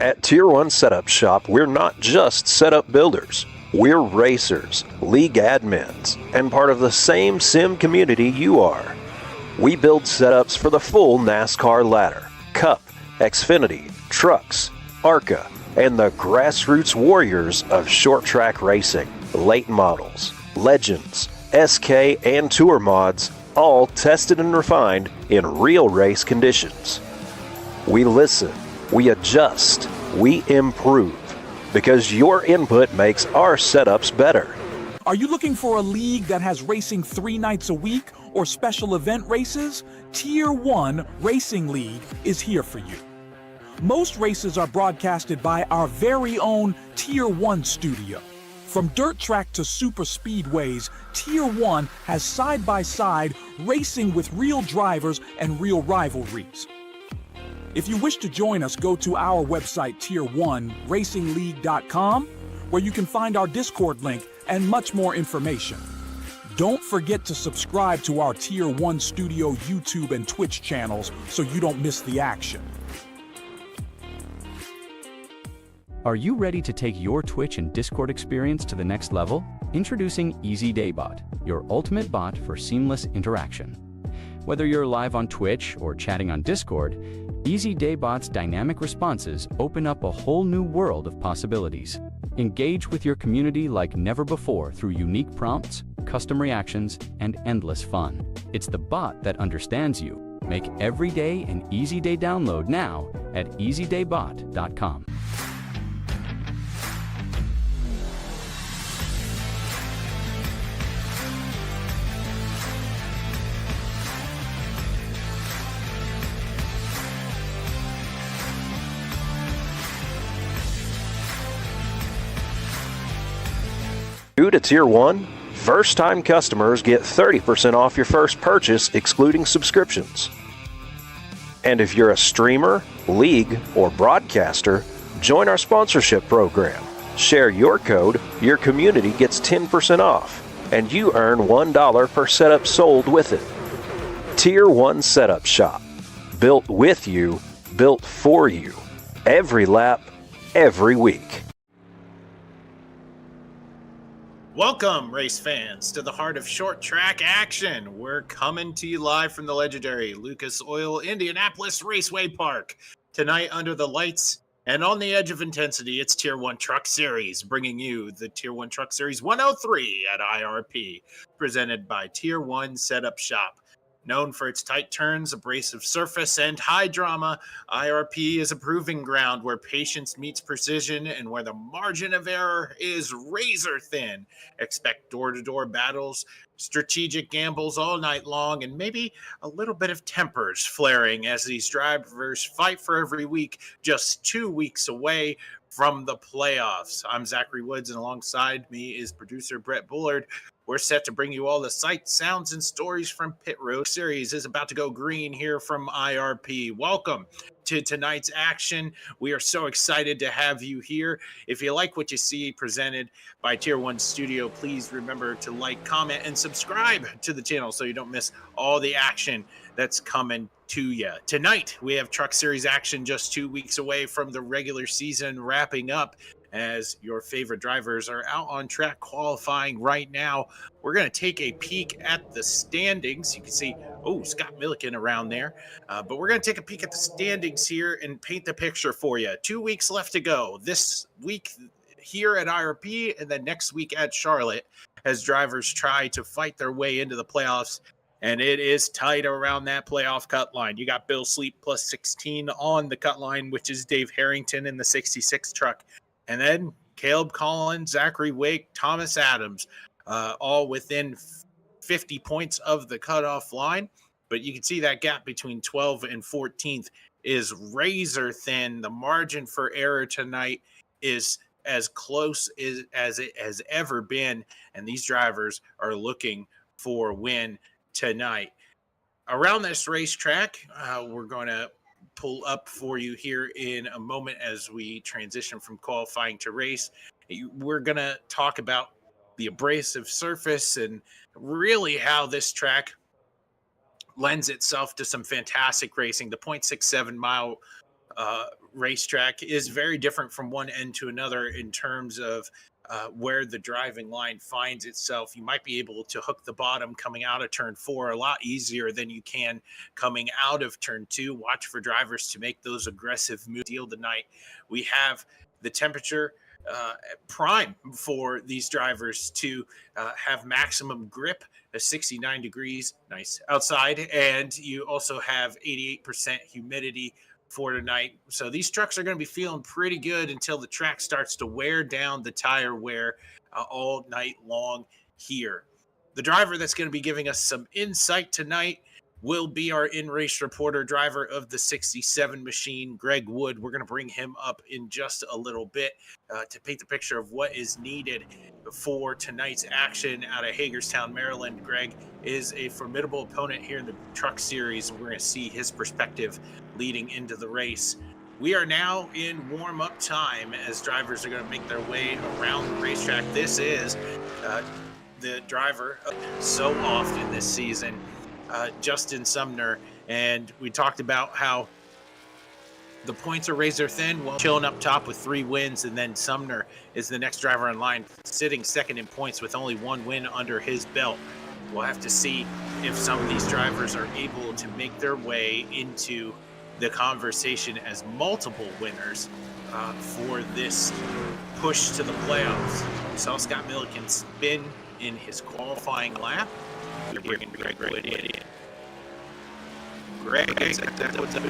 At Tier 1 Setup Shop, we're not just setup builders. We're racers, league admins, and part of the same sim community you are. We build setups for the full NASCAR ladder, Cup, Xfinity, Trucks, ARCA, and the grassroots warriors of short track racing, late models, legends, SK, and tour mods, all tested and refined in real race conditions. We listen, we adjust, we improve, because your input makes our setups better. Are you looking for a league that has racing 3 nights a week or special event races? Tier 1 Racing League is here for you. Most races are broadcasted by our very own Tier 1 studio. From dirt track to super speedways, Tier 1 has side-by-side racing with real drivers and real rivalries. If you wish to join us, go to our website, tier1racingleague.com, where you can find our Discord link and much more information. Don't forget to subscribe to our Tier 1 Studio YouTube and Twitch channels so you don't miss the action. Are you ready to take your Twitch and Discord experience to the next level? Introducing EasyDayBot, your ultimate bot for seamless interaction. Whether you're live on Twitch or chatting on Discord, EasyDayBot's dynamic responses open up a whole new world of possibilities. Engage with your community like never before through unique prompts, custom reactions, and endless fun. It's the bot that understands you. Make every day an easy day download now at easydaybot.com. New to Tier 1, first-time customers get 30% off your first purchase, excluding subscriptions. And if you're a streamer, league, or broadcaster, join our sponsorship program. Share your code, your community gets 10% off, and you earn $1 per setup sold with it. Tier 1 Setup Shop. Built with you, built for you. Every lap, every week. Welcome, race fans, to the heart of short track action. We're coming to you live from the legendary Lucas Oil Indianapolis Raceway Park. Tonight, under the lights and on the edge of intensity, it's Tier 1 Truck Series, bringing you the Tier 1 Truck Series 103 at IRP, presented by Tier 1 Setup Shop. Known for its tight turns, abrasive surface, and high drama, IRP is a proving ground where patience meets precision and where the margin of error is razor thin. Expect door-to-door battles, strategic gambles all night long, and maybe a little bit of tempers flaring as these drivers fight for every week, just 2 weeks away from the playoffs. I'm Zachary Woods, and alongside me is producer Brett Bullard. We're set to bring you all the sights, sounds, and stories from Pit Road. Series is about to go green here from IRP. Welcome to tonight's action. We are so excited to have you here. If you like what you see presented by Tier 1 Studio, please remember to like, comment, and subscribe to the channel so you don't miss all the action that's coming to you. Tonight, we have Truck Series action just 2 weeks away from the regular season wrapping up. As your favorite drivers are out on track qualifying right now, we're going to take a peek at the standings. You can see, Scott Milliken around there. But we're going to take a peek at the standings here and paint the picture for you. 2 weeks left to go. This week here at IRP and then next week at Charlotte as drivers try to fight their way into the playoffs. And it is tight around that playoff cut line. You got Bill Sleep plus 16 on the cut line, which is Dave Harrington in the 66 truck. And then Caleb Collins, Zachary Wake, Thomas Adams, all within 50 points of the cutoff line. But you can see that gap between 12th and 14th is razor thin. The margin for error tonight is as close as it has ever been. And these drivers are looking for a win tonight. Around this racetrack, we're going to pull up for you here in a moment as we transition from qualifying to race. We're going to talk about the abrasive surface and really how this track lends itself to some fantastic racing. The 0.67 mile racetrack is very different from one end to another in terms of where the driving line finds itself. You might be able to hook the bottom coming out of turn 4 a lot easier than you can coming out of turn 2. Watch for drivers to make those aggressive moves. Deal tonight. We have the temperature prime for these drivers to have maximum grip, 69 degrees, nice outside, and you also have 88% humidity for tonight. So these trucks are going to be feeling pretty good until the track starts to wear down the tire wear all night long here. The driver that's going to be giving us some insight tonight will be our in-race reporter, driver of the 67 machine, Greg Wood. We're going to bring him up in just a little bit to paint the picture of what is needed for tonight's action out of Hagerstown, Maryland. Greg is a formidable opponent here in the Truck Series. We're going to see his perspective leading into the race. We are now in warm-up time as drivers are going to make their way around the racetrack. This is the driver so often this season, Justin Sumner, and we talked about how the points are razor thin. Well, chilling up top with 3 wins, and then Sumner is the next driver in line, sitting second in points with only 1 win under his belt. We'll have to see if some of these drivers are able to make their way into the conversation as multiple winners for this push to the playoffs. We saw Scott Milliken spin in his qualifying lap. You're bringing Greg Wood in. Greg, that's what's up.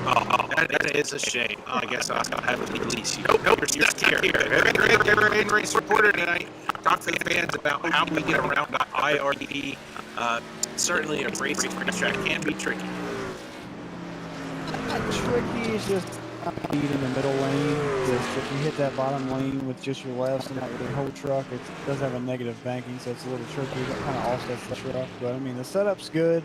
Oh, that is a shame. I guess I'll have to release you. Nope, you're stuck here. Greg, you're in race reporter tonight. Talk to the fans about how we get around IRP. Certainly a racetrack can be tricky. Not tricky, it's just in the middle lane. Just if you hit that bottom lane with just your lefts and not with your whole truck, it does have a negative banking, so it's a little tricky. That kind of offsets the truck. But I mean, the setup's good.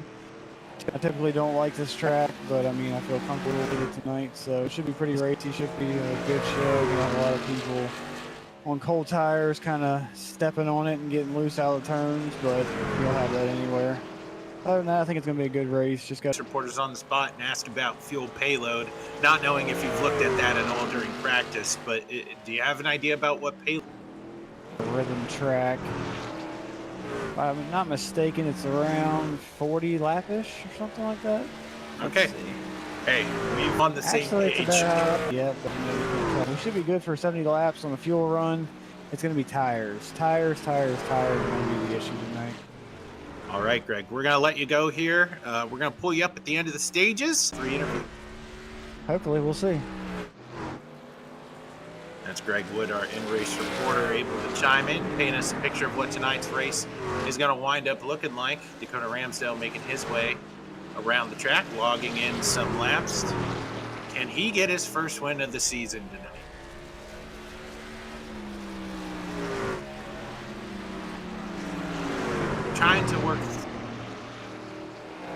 I typically don't like this track, but I mean, I feel comfortable with it tonight, so it should be pretty racy. Should be a good show. You have a lot of people on cold tires kind of stepping on it and getting loose out of the turns, but you'll have that anywhere. Other than that, I think it's going to be a good race. Just got reporters on the spot and ask about fuel payload, not knowing if you've looked at that at all during practice, but do you have an idea about what payload? Rhythm track. If I'm not mistaken, it's around 40 lap-ish or something like that. Okay. Hey, we've on the same Actually, page. it's about, yeah, but we should be good for 70 laps on the fuel run. It's going to be tires. Tires are going to be the issue tonight. All right, Greg, we're going to let you go here. We're going to pull you up at the end of the stages for interview. Hopefully, we'll see. That's Greg Wood, our in-race reporter, able to chime in, paint us a picture of what tonight's race is going to wind up looking like. Dakota Ramsdale making his way around the track, logging in some laps. Can he get his first win of the season tonight?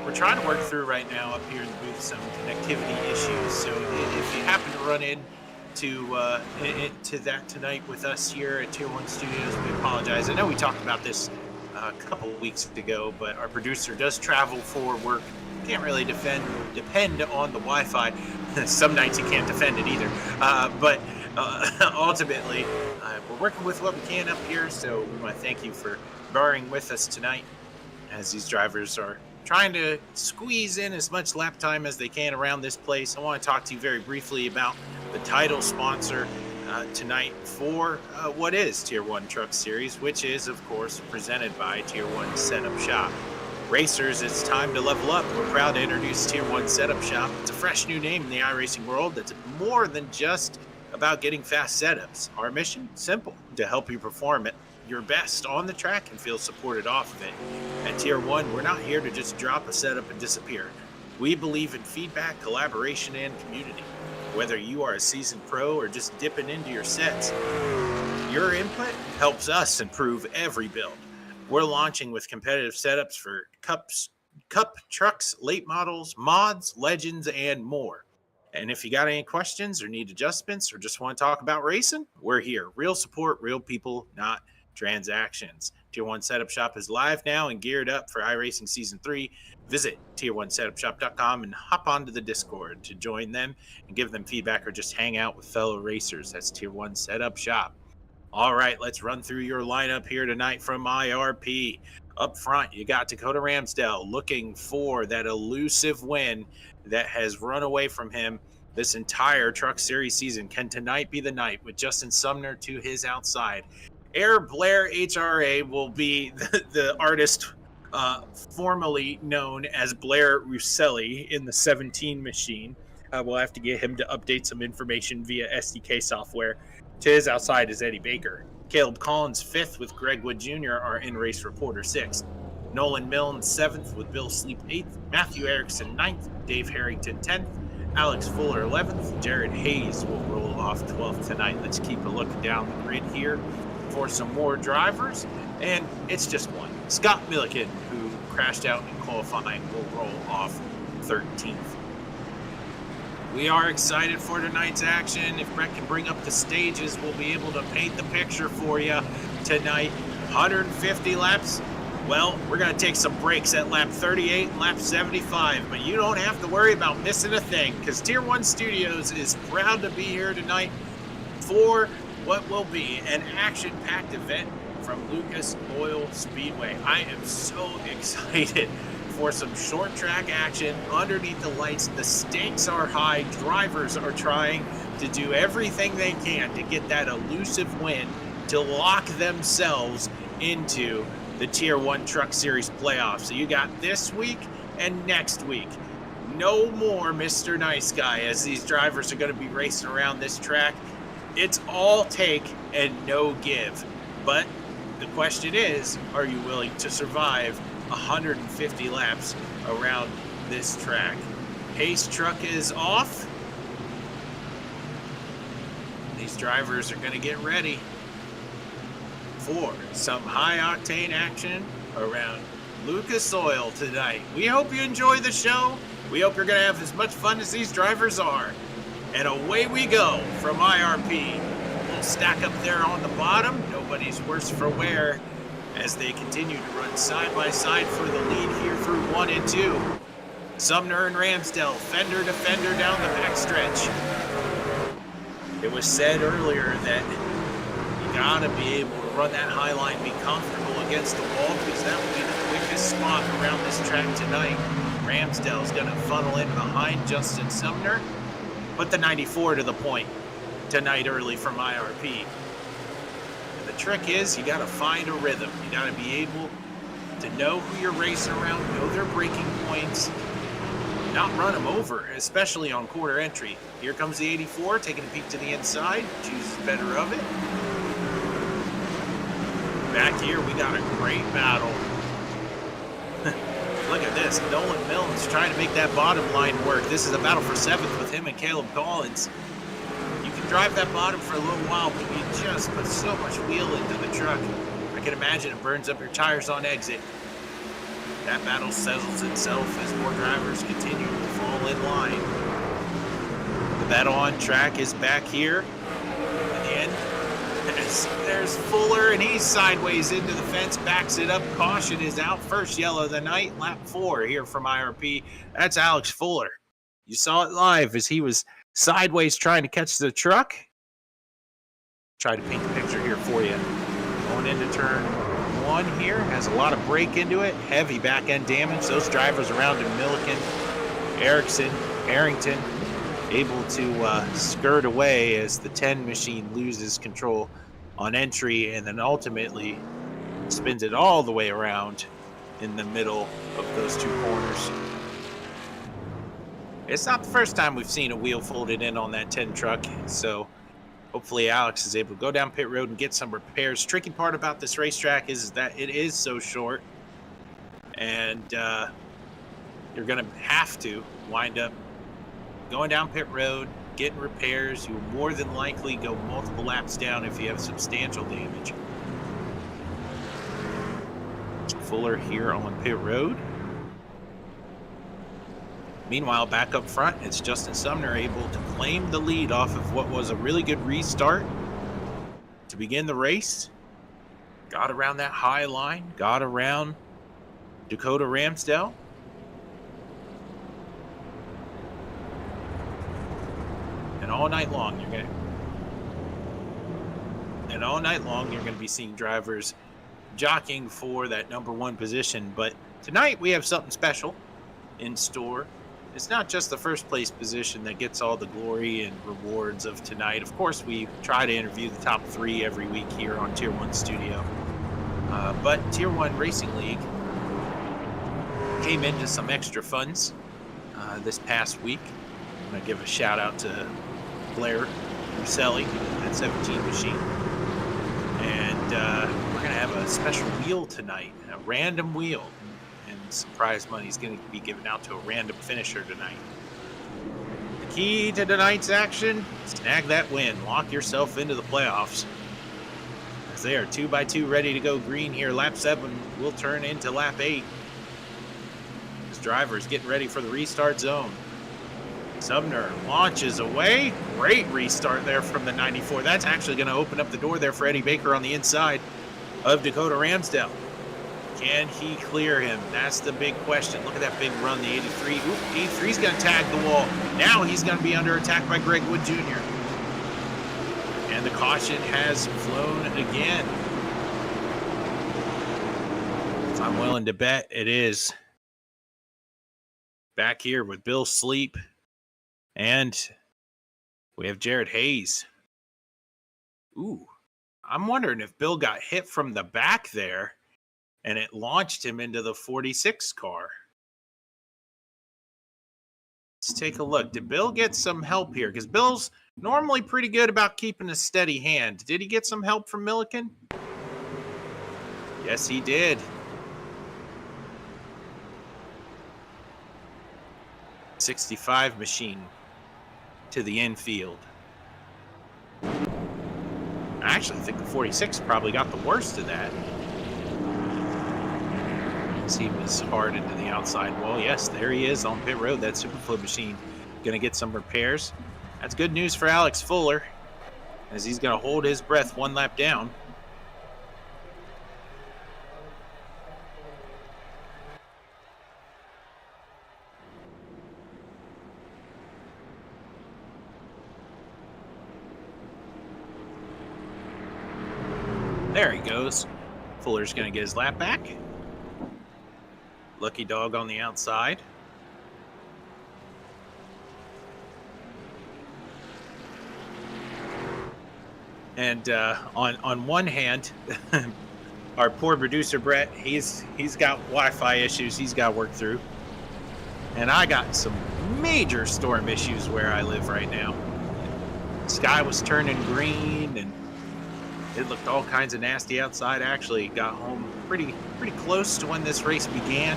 We're trying to work through right now up here in the booth some connectivity issues. So if you happen to run into that tonight with us here at Tier 1 Studios, we apologize. I know we talked about this a couple of weeks ago, but our producer does travel for work. Can't really depend on the Wi-Fi. Some nights you can't defend it either. But ultimately, we're working with what we can up here. So we want to thank you for bearing with us tonight as these drivers are trying to squeeze in as much lap time as they can around this place. I want to talk to you very briefly about the title sponsor tonight for what is Tier 1 Truck Series, which is, of course, presented by Tier 1 Setup Shop. Racers, it's time to level up. We're proud to introduce Tier 1 Setup Shop. It's a fresh new name in the iRacing world that's more than just about getting fast setups. Our mission? Simple, to help you perform at your best on the track and feel supported off of it. At Tier 1, we're not here to just drop a setup and disappear. We believe in feedback, collaboration, and community. Whether you are a seasoned pro or just dipping into your sets, your input helps us improve every build. We're launching with competitive setups for cup trucks, late models, mods, legends, and more. And if you got any questions or need adjustments or just want to talk about racing, we're here. Real support, real people, not transactions. Tier 1 Setup Shop is live now and geared up for iRacing Season 3. Visit Tier1SetupShop.com and hop onto the Discord to join them and give them feedback or just hang out with fellow racers. That's Tier 1 Setup Shop. All right, let's run through your lineup here tonight from IRP. Up front, you got Dakota Ramsdell looking for that elusive win that has run away from him this entire Truck Series season. Can tonight be the night with Justin Sumner to his outside? Air Blair HRA will be the artist formerly known as Blair Russelli in the 17 machine. We'll have to get him to update some information via SDK software. To his outside is Eddie Baker. Caleb Collins 5th with Greg Wood Jr. Our in-race reporter 6th. Nolan Milne 7th with Bill Sleep 8th. Matthew Erickson 9th. Dave Harrington 10th. Alex Fuller 11th. Jared Hayes will roll off 12th tonight. Let's keep a look down the grid here for some more drivers. And it's just one. Scott Milliken, who crashed out in qualifying, will roll off 13th. We are excited for tonight's action. If Brett can bring up the stages, we'll be able to paint the picture for you tonight. 150 laps. Well, we're going to take some breaks at lap 38 and lap 75, but you don't have to worry about missing a thing because Tier 1 Studios is proud to be here tonight for what will be an action-packed event from Lucas Oil Speedway. I am so excited for some short track action underneath the lights. The stakes are high. Drivers are trying to do everything they can to get that elusive win to lock themselves into the Tier 1 Truck Series playoffs. So you got this week and next week. No more Mr. Nice Guy as these drivers are going to be racing around this track. It's all take and no give. But the question is, are you willing to survive 150 laps around this track? Pace truck is off. These drivers are going to get ready for some high-octane action around Lucas Oil tonight. We hope you enjoy the show. We hope you're going to have as much fun as these drivers are. And away we go from IRP. We'll stack up there on the bottom. Nobody's worse for wear as they continue to run side by side for the lead here through 1 and 2. Sumner and Ramsdell, fender to fender down the backstretch. It was said earlier that you gotta be able to run that high line, be comfortable against the wall, because that will be the quickest spot around this track tonight. Ramsdell's gonna funnel in behind Justin Sumner, but the 94 to the point tonight early from IRP. The trick is you got to find a rhythm. You got to be able to know who you're racing around, know their braking points, not run them over, especially on quarter entry. Here comes the 84, taking a peek to the inside, chooses better of it. Back here, we got a great battle. Look at this. Nolan Milne's trying to make that bottom line work. This is a battle for 7th with him and Caleb Collins. You can drive that bottom for a little while, but you just put so much wheel into the truck. I can imagine it burns up your tires on exit. That battle settles itself as more drivers continue to fall in line. The battle on track is back here. In the end, there's Fuller, and he's sideways into the fence, backs it up. Caution is out. First yellow of the night, lap 4 here from IRP. That's Alex Fuller. You saw it live as he was sideways trying to catch the truck. Try to paint the picture here for you. Going into turn 1 here, has a lot of brake into it, heavy back end damage. Those drivers around him, Milliken, Erickson, Harrington, able to skirt away as the 10 machine loses control on entry and then ultimately spins it all the way around in the middle of those 2 corners. It's not the first time we've seen a wheel folded in on that 10 truck, so hopefully Alex is able to go down pit road and get some repairs. Tricky part about this racetrack is that it is so short, and you're going to have to wind up going down pit road, getting repairs. You'll more than likely go multiple laps down if you have substantial damage. Fuller here on pit road. Meanwhile, back up front, it's Justin Sumner able to claim the lead off of what was a really good restart to begin the race. Got around that high line, got around Dakota Ramsdell. And all night long you're going to be seeing drivers jockeying for that #1 position. But tonight we have something special in store. It's not just the first place position that gets all the glory and rewards of tonight. Of course, we try to interview the top 3 every week here on Tier 1 Studio. But Tier 1 Racing League came into some extra funds this past week. I'm going to give a shout out to Blair Russelli at 17 Machine. And we're going to have a special wheel tonight, a random wheel. And some prize money is going to be given out to a random finisher tonight. The key to tonight's action, snag that win. Lock yourself into the playoffs. As they are 2x2 ready to go green here. Lap 7 will turn into lap 8. This driver is getting ready for the restart zone. Sumner launches away. Great restart there from the 94. That's actually going to open up the door there for Eddie Baker on the inside of Dakota Ramsdell. Can he clear him? That's the big question. Look at that big run, the 83. Oop, 83's going to tag the wall. Now he's going to be under attack by Greg Wood Jr. And the caution has flown again. So I'm willing to bet it is. Back here with Bill Sleep. And we have Jared Hayes. Ooh, I'm wondering if Bill got hit from the back there and it launched him into the 46 car. Let's take a look. Did Bill get some help here? Because Bill's normally pretty good about keeping a steady hand. Did he get some help from Milliken? Yes, he did. 65 Machine to the infield. I actually think the 46 probably got the worst of that. He was hard into the outside wall. Yes, there he is on pit road. That Superflow Machine going to get some repairs. That's good news for Alex Fuller, as he's going to hold his breath one lap down. There he goes. Fuller's going to get his lap back. Lucky Dog on the outside. And on one hand, our poor producer Brett, he's got Wi-Fi issues he's got to work through. And I got some major storm issues where I live right now. The sky was turning green and it looked all kinds of nasty outside. I actually got home pretty close to when this race began.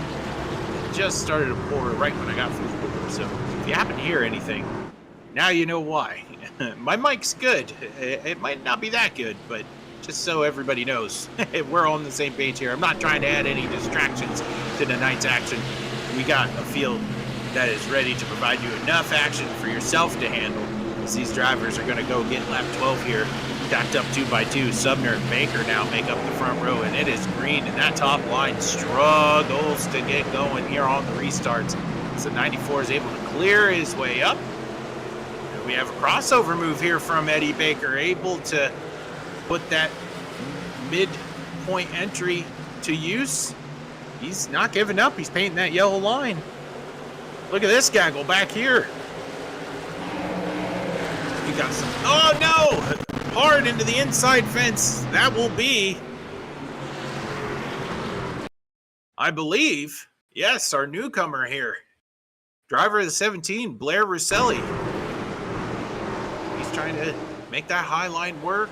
It just started to pour right when I got through the door. So if you happen to hear anything, now you know why. My mic's good. It might not be that good, but just so everybody knows, we're on the same page here. I'm not trying to add any distractions to tonight's action. We got a field that is ready to provide you enough action for yourself to handle, as these drivers are going to go get lap 12 here. Stacked up 2x2. Sumner and Baker now make up the front row, and it is green, and that top line struggles to get going here on the restarts. So 94 is able to clear his way up. And we have a crossover move here from Eddie Baker, able to put that mid-point entry to use. He's not giving up. He's painting that yellow line. Look at this guy go back here. He got some. Oh no! Hard into the inside fence. That will be, I believe, yes, our newcomer here. Driver of the 17, Blair Russelli. He's trying to make that high line work.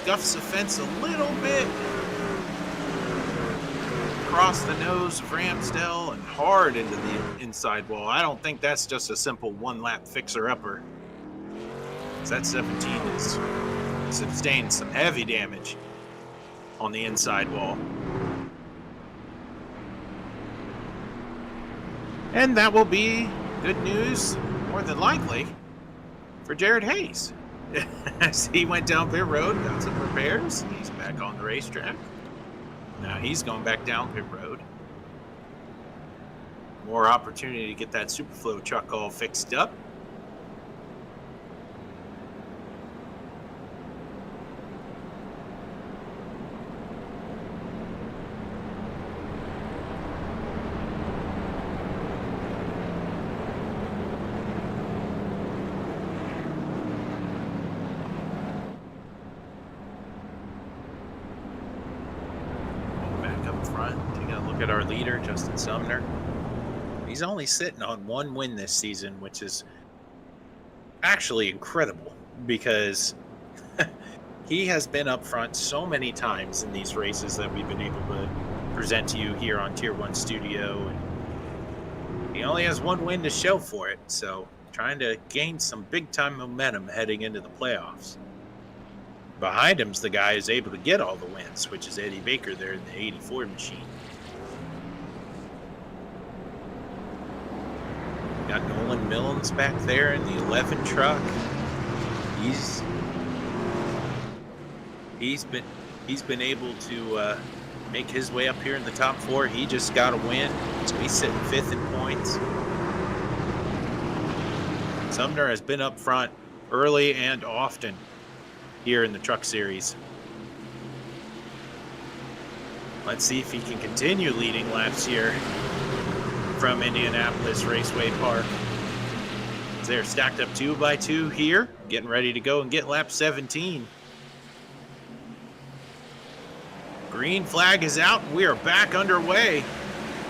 Guffs the fence a little bit. Across the nose of Ramsdell and hard into the inside wall. I don't think that's just a simple one-lap fixer-upper. That 17 has sustained some heavy damage on the inside wall. And that will be good news, more than likely, for Jared Hayes. as he went down pit road, got some repairs. He's back on the racetrack. Now he's going back down pit road. More opportunity to get that Superflow truck all fixed up. At our leader, Justin Sumner. He's only sitting on 1 win this season, which is actually incredible because he has been up front so many times in these races that we've been able to present to you here on Tier 1 Studio, and he only has 1 win to show for it, so trying to gain some big time momentum heading into the playoffs. Behind him's the guy who's able to get all the wins, which is Eddie Baker there in the 84 machine. Got Nolan Millens back there in the 11 truck. He's been able to make his way up here in the top 4. He just got a win, so he's sitting 5th in points. Sumner has been up front early and often here in the Truck Series. Let's see if he can continue leading laps here from Indianapolis Raceway Park. They're stacked up 2 by 2 here, getting ready to go and get lap 17. Green flag is out, and we are back underway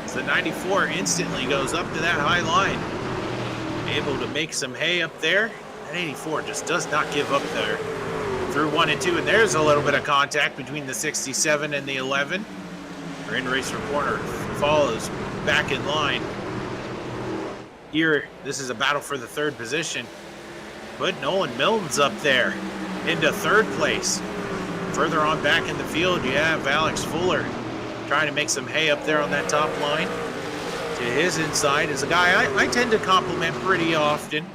as the 94 instantly goes up to that high line. Able to make some hay up there. That 84 just does not give up there through 1 and 2, and there's a little bit of contact between the 67 and the 11. Our in-race reporter follows back in line. Here, this is a battle for the 3rd position. But Nolan Milton's up there into 3rd place. Further on back in the field, you have Alex Fuller trying to make some hay up there on that top line. To his inside is a guy I tend to compliment pretty often.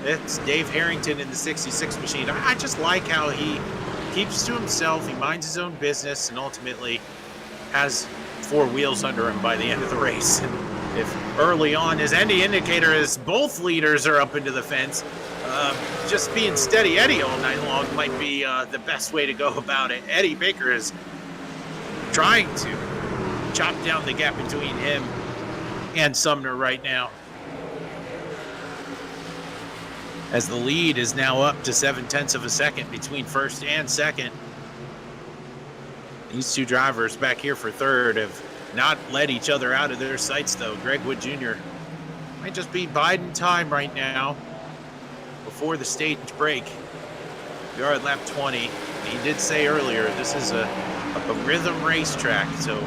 It's Dave Harrington in the 66 machine. I just like how he keeps to himself, he minds his own business, and ultimately has 4 wheels under him by the end of the race. And if early on his ending indicator is both leaders are up into the fence, just being steady Eddie all night long might be the best way to go about it. Eddie Baker is trying to chop down the gap between him and Sumner right now, as the lead is now up to 0.7 of a second between 1st and 2nd. These 2 drivers back here for 3rd have not let each other out of their sights, though. Greg Wood Jr. might just be biding time right now before the stage break. We are at lap 20. He did say earlier this is a rhythm racetrack, so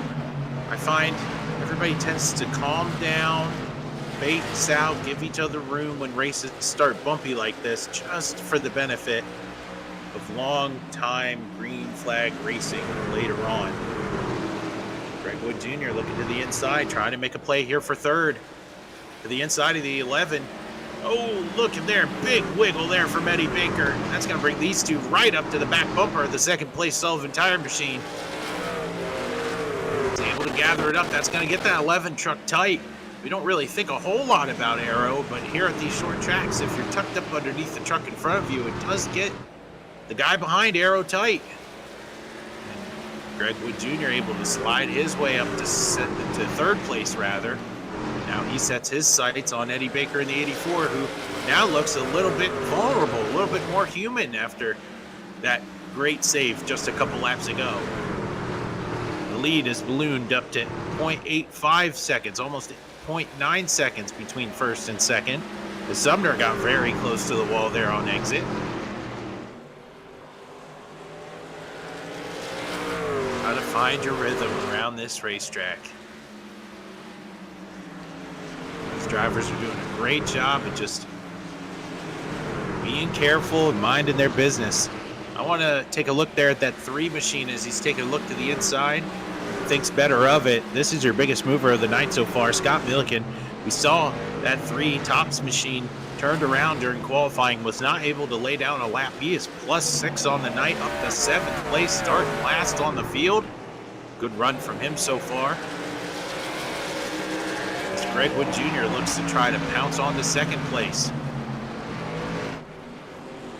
I find everybody tends to calm down, pace out, give each other room when races start bumpy like this, just for the benefit of long-time green flag racing later on. Greg Wood Jr. looking to the inside, trying to make a play here for 3rd. To the inside of the 11. Oh, look at there. Big wiggle there from Eddie Baker. That's going to bring these 2 right up to the back bumper of the 2nd place Sullivan Tire Machine. He's able to gather it up. That's going to get that 11 truck tight. We don't really think a whole lot about aero, but here at these short tracks, if you're tucked up underneath the truck in front of you, it does get the guy behind aero tight. And Greg Wood Jr. able to slide his way up to 3rd place, rather. Now he sets his sights on Eddie Baker in the 84, who now looks a little bit vulnerable, a little bit more human after that great save just a couple laps ago. The lead is ballooned up to 0.85 seconds, almost 0.9 seconds between 1st and 2nd. The Sumner got very close to the wall there on exit. How to find your rhythm around this racetrack. These drivers are doing a great job of just being careful and minding their business. I want to take a look there at that 3 machine as he's taking a look to the inside. Thinks better of it. This is your biggest mover of the night so far, Scott Milliken. We saw that 3 tops machine turned around during qualifying, was not able to lay down a lap. He is +6 on the night, up to 7th place, starting last on the field. Good run from him so far. As Greg Wood Jr. looks to try to pounce on to 2nd place.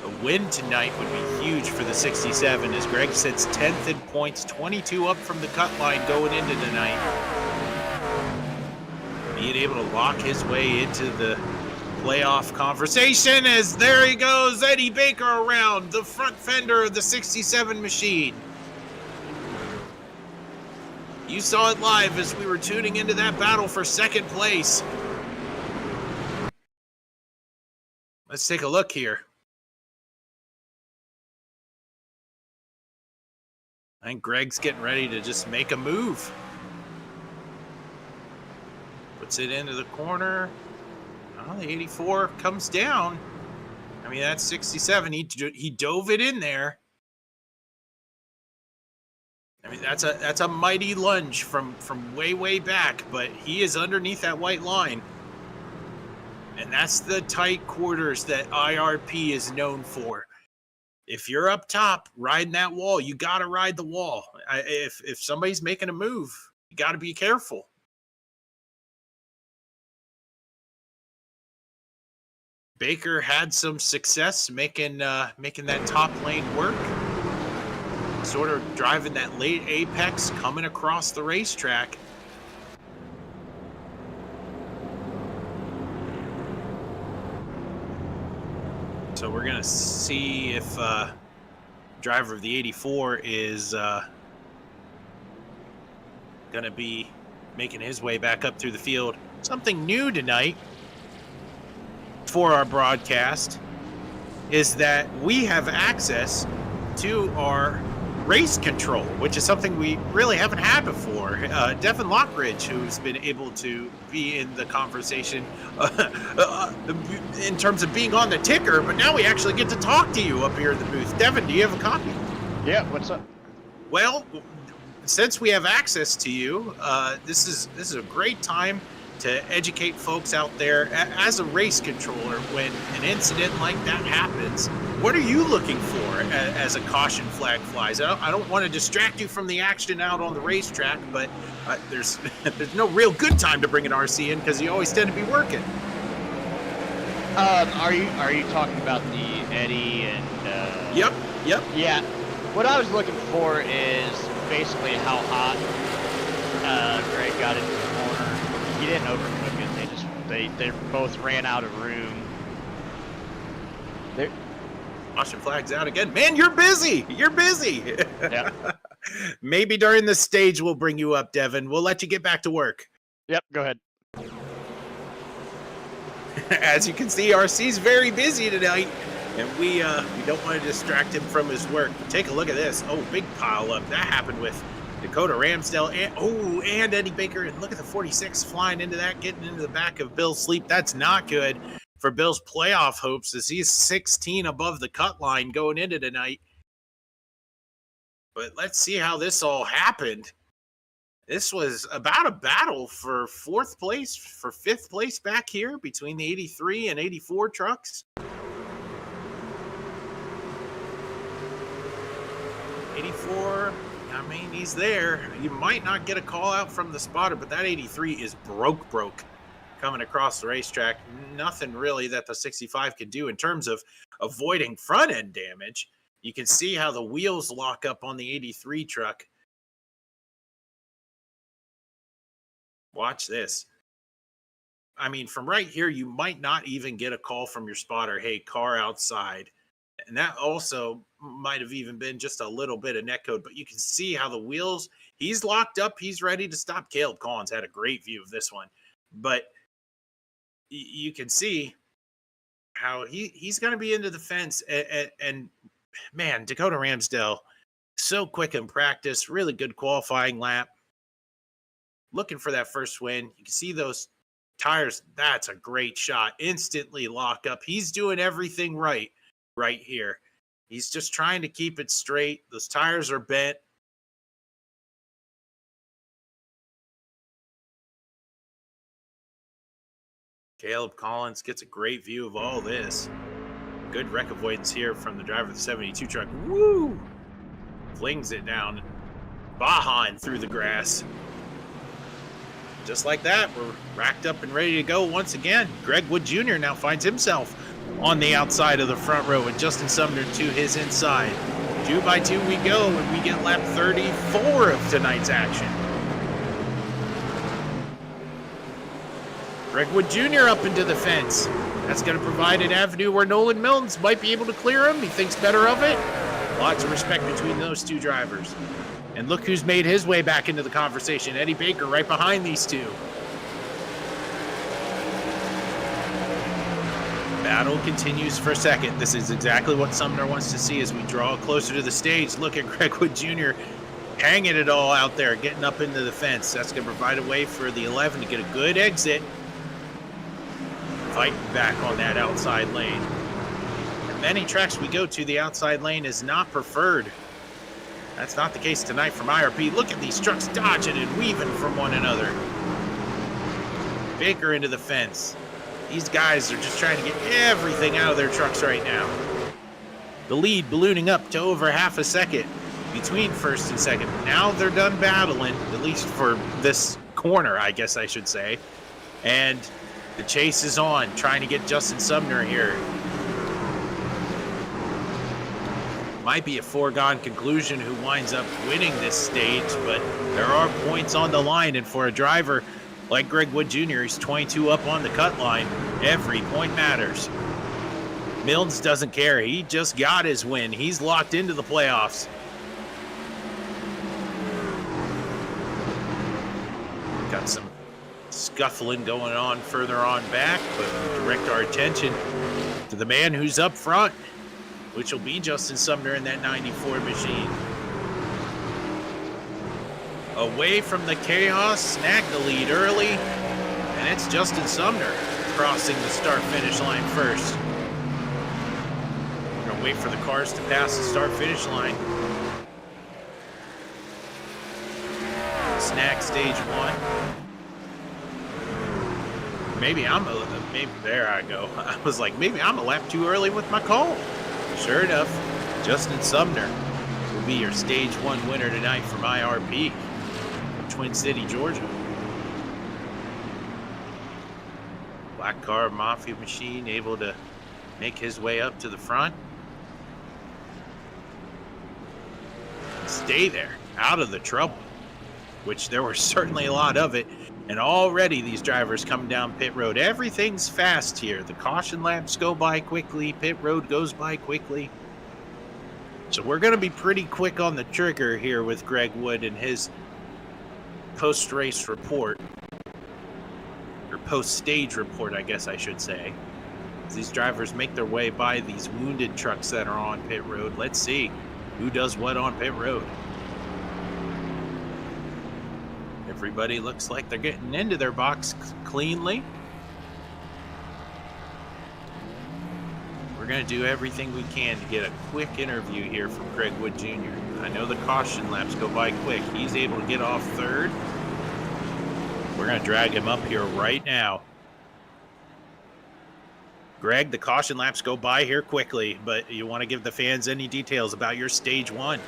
A win tonight would be huge for the 67 as Greg sits 10th in points, 22 up from the cut line going into tonight. Being able to lock his way into the playoff conversation as there he goes, Eddie Baker around the front fender of the 67 machine. You saw it live as we were tuning into that battle for 2nd place. Let's take a look here. I think Greg's getting ready to just make a move. Puts it into the corner. Oh, the 84 comes down. I mean, that's 67. He dove it in there. I mean, that's a mighty lunge from way back, but he is underneath that white line. And that's the tight quarters that IRP is known for. If you're up top riding that wall, you got to ride the wall. If somebody's making a move, you got to be careful. Baker had some success making that top lane work. Sort of driving that late apex, coming across the racetrack. So we're gonna see if driver of the 84 is gonna be making his way back up through the field. Something new tonight for our broadcast is that we have access to our race control, which is something we really haven't had before. Devin Lockridge, who's been able to be in the conversation in terms of being on the ticker, but now we actually get to talk to you up here in the booth. Devin, do you have a copy? Yeah, what's up? Well, since we have access to you, this is a great time to educate folks out there. As a race controller, when an incident like that happens, what are you looking for as a caution flag flies? I don't want to distract you from the action out on the racetrack, but there's no real good time to bring an RC in because you always tend to be working. Are you talking about the Eddie and? Yep. Yeah. What I was looking for is basically how hot Greg got into the corner. He didn't overcook it. They both ran out of room. Caution flags out again. Man, you're busy. Yeah. Maybe during the stage we'll bring you up, Devin. We'll let you get back to work. Yep. Go ahead. As you can see, RC's very busy tonight, and we don't want to distract him from his work. Take a look at this. Oh, big pile up. That happened with Dakota Ramsdale and Eddie Baker. And look at the 46 flying into that, getting into the back of Bill's Sleep. That's not good for Bill's playoff hopes as he's 16 above the cut line going into tonight. But let's see how this all happened. This was about a battle for 4th place, for 5th place back here between the 83 and 84 trucks. 84, I mean, he's there. You might not get a call out from the spotter, but that 83 is broke coming across the racetrack. Nothing really that the 65 can do in terms of avoiding front end damage. You can see how the wheels lock up on the 83 truck. Watch this. I mean, from right here, you might not even get a call from your spotter, hey, car outside. And that also might have even been just a little bit of netcode, but you can see how the wheels, he's locked up, he's ready to stop. Caleb Collins had a great view of this one, but you can see how he's going to be into the fence. And man, Dakota Ramsdale, so quick in practice, really good qualifying lap. Looking for that first win. You can see those tires. That's a great shot. Instantly lock up. He's doing everything right here. He's just trying to keep it straight. Those tires are bent. Caleb Collins gets a great view of all this. Good wreck avoidance here from the driver of the 72 truck. Woo! Flings it down. Bahan through the grass. Just like that, we're racked up and ready to go once again. Greg Wood Jr. now finds himself on the outside of the front row with Justin Sumner to his inside. 2 by 2 we go, and we get lap 34 of tonight's action. Greg Wood Jr. up into the fence. That's going to provide an avenue where Nolan Milnes might be able to clear him. He thinks better of it. Lots of respect between those two drivers. And look who's made his way back into the conversation. Eddie Baker right behind these two. Battle continues for a second. This is exactly what Sumner wants to see as we draw closer to the stage. Look at Greg Wood Jr. hanging it all out there, getting up into the fence. That's going to provide a way for the 11 to get a good exit. Fighting back on that outside lane. And many tracks we go to, the outside lane is not preferred. That's not the case tonight from IRP. Look at these trucks dodging and weaving from one another. Baker into the fence. These guys are just trying to get everything out of their trucks right now. The lead ballooning up to over half a second between first and second. Now they're done battling, at least for this corner, I guess I should say. And the chase is on, trying to get Justin Sumner here. Might be a foregone conclusion who winds up winning this stage, but there are points on the line, and for a driver like Greg Wood Jr., he's 22 up on the cut line. Every point matters. Milnes doesn't care. He just got his win. He's locked into the playoffs. Got some scuffling going on further on back, but we direct our attention to the man who's up front, which will be Justin Sumner in that 94 machine. Away from the chaos, snagged the lead early, and it's Justin Sumner crossing the start-finish line first. We're gonna wait for the cars to pass the start-finish line. Snag stage 1. Maybe there I go. I was like, maybe I'm a lap too early with my call. Sure enough, Justin Sumner will be your stage 1 winner tonight from IRP, from Twin City, Georgia. Black car Mafia machine able to make his way up to the front. Stay there, out of the trouble, which there was certainly a lot of it. And already these drivers coming down pit road. Everything's fast here. The caution laps go by quickly. Pit road goes by quickly. So we're going to be pretty quick on the trigger here with Greg Wood and his post-race report. Or post-stage report, I guess I should say. As these drivers make their way by these wounded trucks that are on pit road. Let's see who does what on pit road. Everybody looks like they're getting into their box cleanly. We're going to do everything we can to get a quick interview here from Greg Wood Jr. I know the caution laps go by quick. He's able to get off third. We're going to drag him up here right now. Greg, the caution laps go by here quickly, but you want to give the fans any details about your stage 1?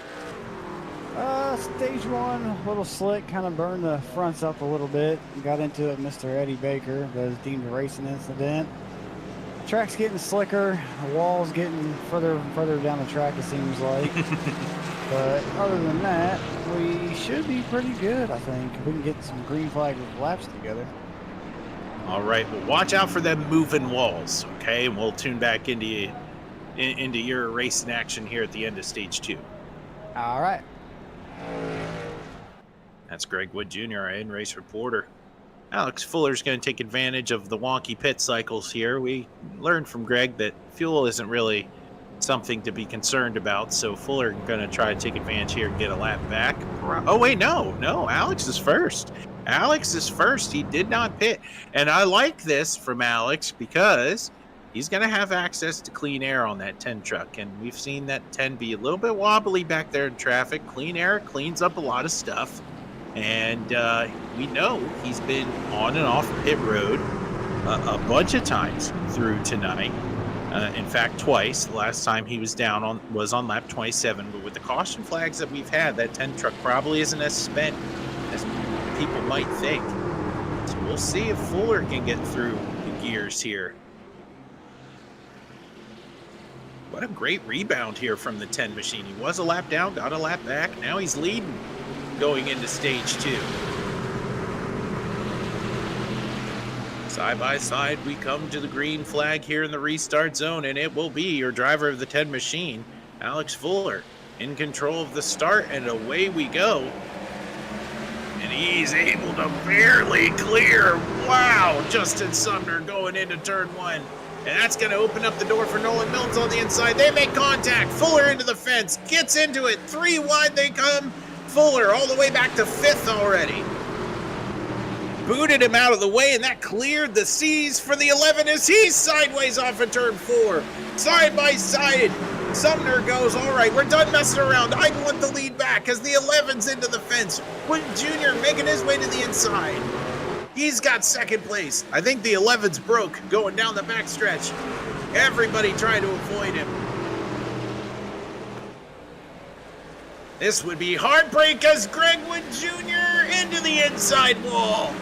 Stage 1, a little slick, kind of burned the fronts up a little bit. Got into it, Mr. Eddie Baker, but it was deemed a racing incident. The track's getting slicker, the wall's getting further and further down the track, it seems like. But other than that, we should be pretty good, I think. We can get some green flag laps together. All right, well, watch out for them moving walls, okay? And we'll tune back into your racing action here at the end of stage 2. All right. That's Greg Wood Jr., our in-race reporter. Alex Fuller's going to take advantage of the wonky pit cycles here. We learned from Greg that fuel isn't really something to be concerned about, so Fuller going to try to take advantage here and get a lap back. Oh, wait, no, Alex is first. Alex is first. He did not pit. And I like this from Alex because he's going to have access to clean air on that 10 truck. And we've seen that 10 be a little bit wobbly back there in traffic. Clean air cleans up a lot of stuff. And we know he's been on and off pit road a bunch of times through tonight. In fact, twice. The last time he was was on lap 27. But with the caution flags that we've had, that 10 truck probably isn't as spent as people might think. So we'll see if Fuller can get through the gears here. What a great rebound here from the 10 machine. He was a lap down, got a lap back. Now he's leading going into stage 2. Side by side, we come to the green flag here in the restart zone, and it will be your driver of the 10 machine, Alex Fuller, in control of the start, and away we go. And he's able to barely clear. Wow, Justin Sumner going into turn 1. And that's going to open up the door for Nolan Mills on the inside. They make contact. Fuller into the fence, gets into it. 3 wide they come. Fuller all the way back to 5th already. Booted him out of the way, and that cleared the seas for the 11 as he's sideways off of turn 4. Side by side, Sumner goes, all right, we're done messing around. I want the lead back as the 11's into the fence. Wood Jr. making his way to the inside. He's got 2nd place. I think the 11's broke going down the backstretch. Everybody trying to avoid him. This would be heartbreak as Greg Wood Jr. into the inside wall.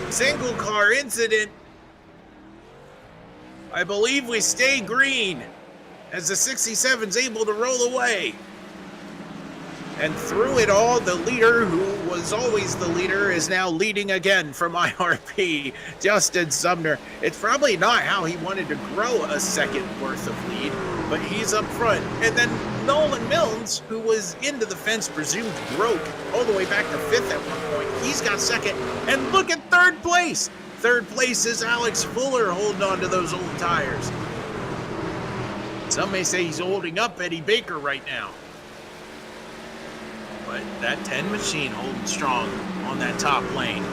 Single car incident. I believe we stay green as the 67's able to roll away. And through it all, the leader, who was always the leader, is now leading again from IRP, Justin Sumner. It's probably not how he wanted to grow a second worth of lead, but he's up front. And then Nolan Mills, who was into the fence, presumed broke all the way back to 5th at one point. He's got 2nd. And look at 3rd place. 3rd place is Alex Fuller holding on to those old tires. Some may say he's holding up Eddie Baker right now. But that 10 machine holding strong on that top lane.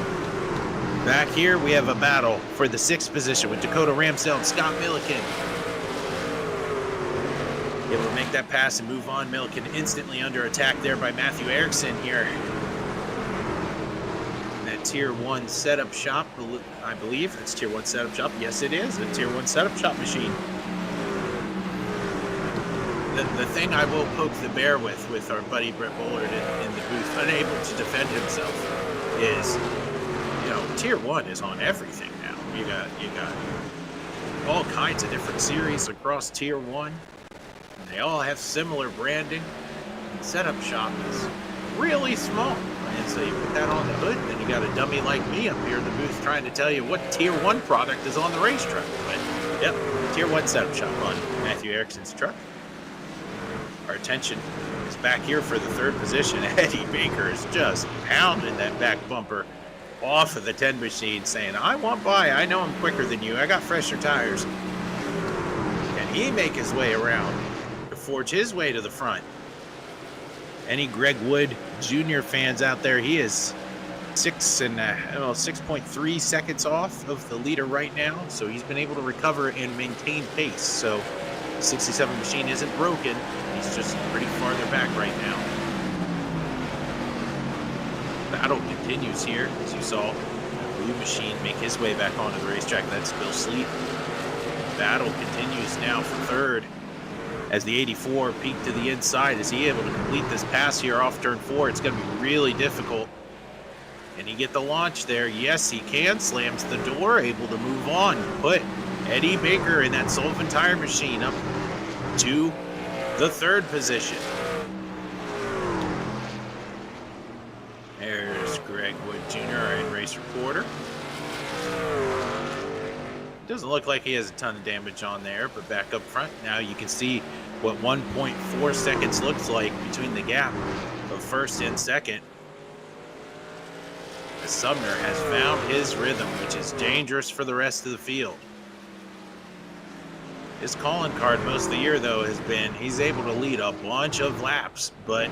Back here, we have a battle for the 6th position with Dakota Ramsdell and Scott Milliken. Able to make that pass and move on. Milliken instantly under attack there by Matthew Erickson here. That Tier 1 setup shop, I believe. That's Tier 1 setup shop. Yes, it is. A Tier 1 setup shop machine. The thing I will poke the bear with our buddy Brett Bullard in the booth, unable to defend himself, is, you know, Tier 1 is on everything now. You got all kinds of different series across Tier 1. And they all have similar branding. The setup shop is really small. And so you put that on the hood, and then you got a dummy like me up here in the booth trying to tell you what Tier 1 product is on the racetrack. But, yep, Tier 1 setup shop on Matthew Erickson's truck. Our attention is back here for the 3rd position. Eddie Baker is just pounding that back bumper off of the 10 machine, saying, I want by. I know I'm quicker than you. I got fresher tires. Can he make his way around to forge his way to the front? Any Greg Wood Jr. fans out there, he is 6.3 seconds off of the leader right now. So he's been able to recover and maintain pace. So 67 machine isn't broken. He's just pretty farther back right now. Battle continues here, as you saw the blue machine make his way back onto the racetrack. That's Bill Sleep. Battle continues now for 3rd as the 84 peeked to the inside. Is he able to complete this pass here off turn 4? It's going to be really difficult. Can he get the launch there? Yes, he can. Slams the door, able to move on. Put Eddie Baker in that Sullivan tire machine up to the 3rd position. There's Greg Wood Jr., our in-race reporter. Doesn't look like he has a ton of damage on there, but back up front now you can see what 1.4 seconds looks like between the gap of 1st and 2nd. As Sumner has found his rhythm, which is dangerous for the rest of the field. His calling card most of the year, though, has been he's able to lead a bunch of laps, but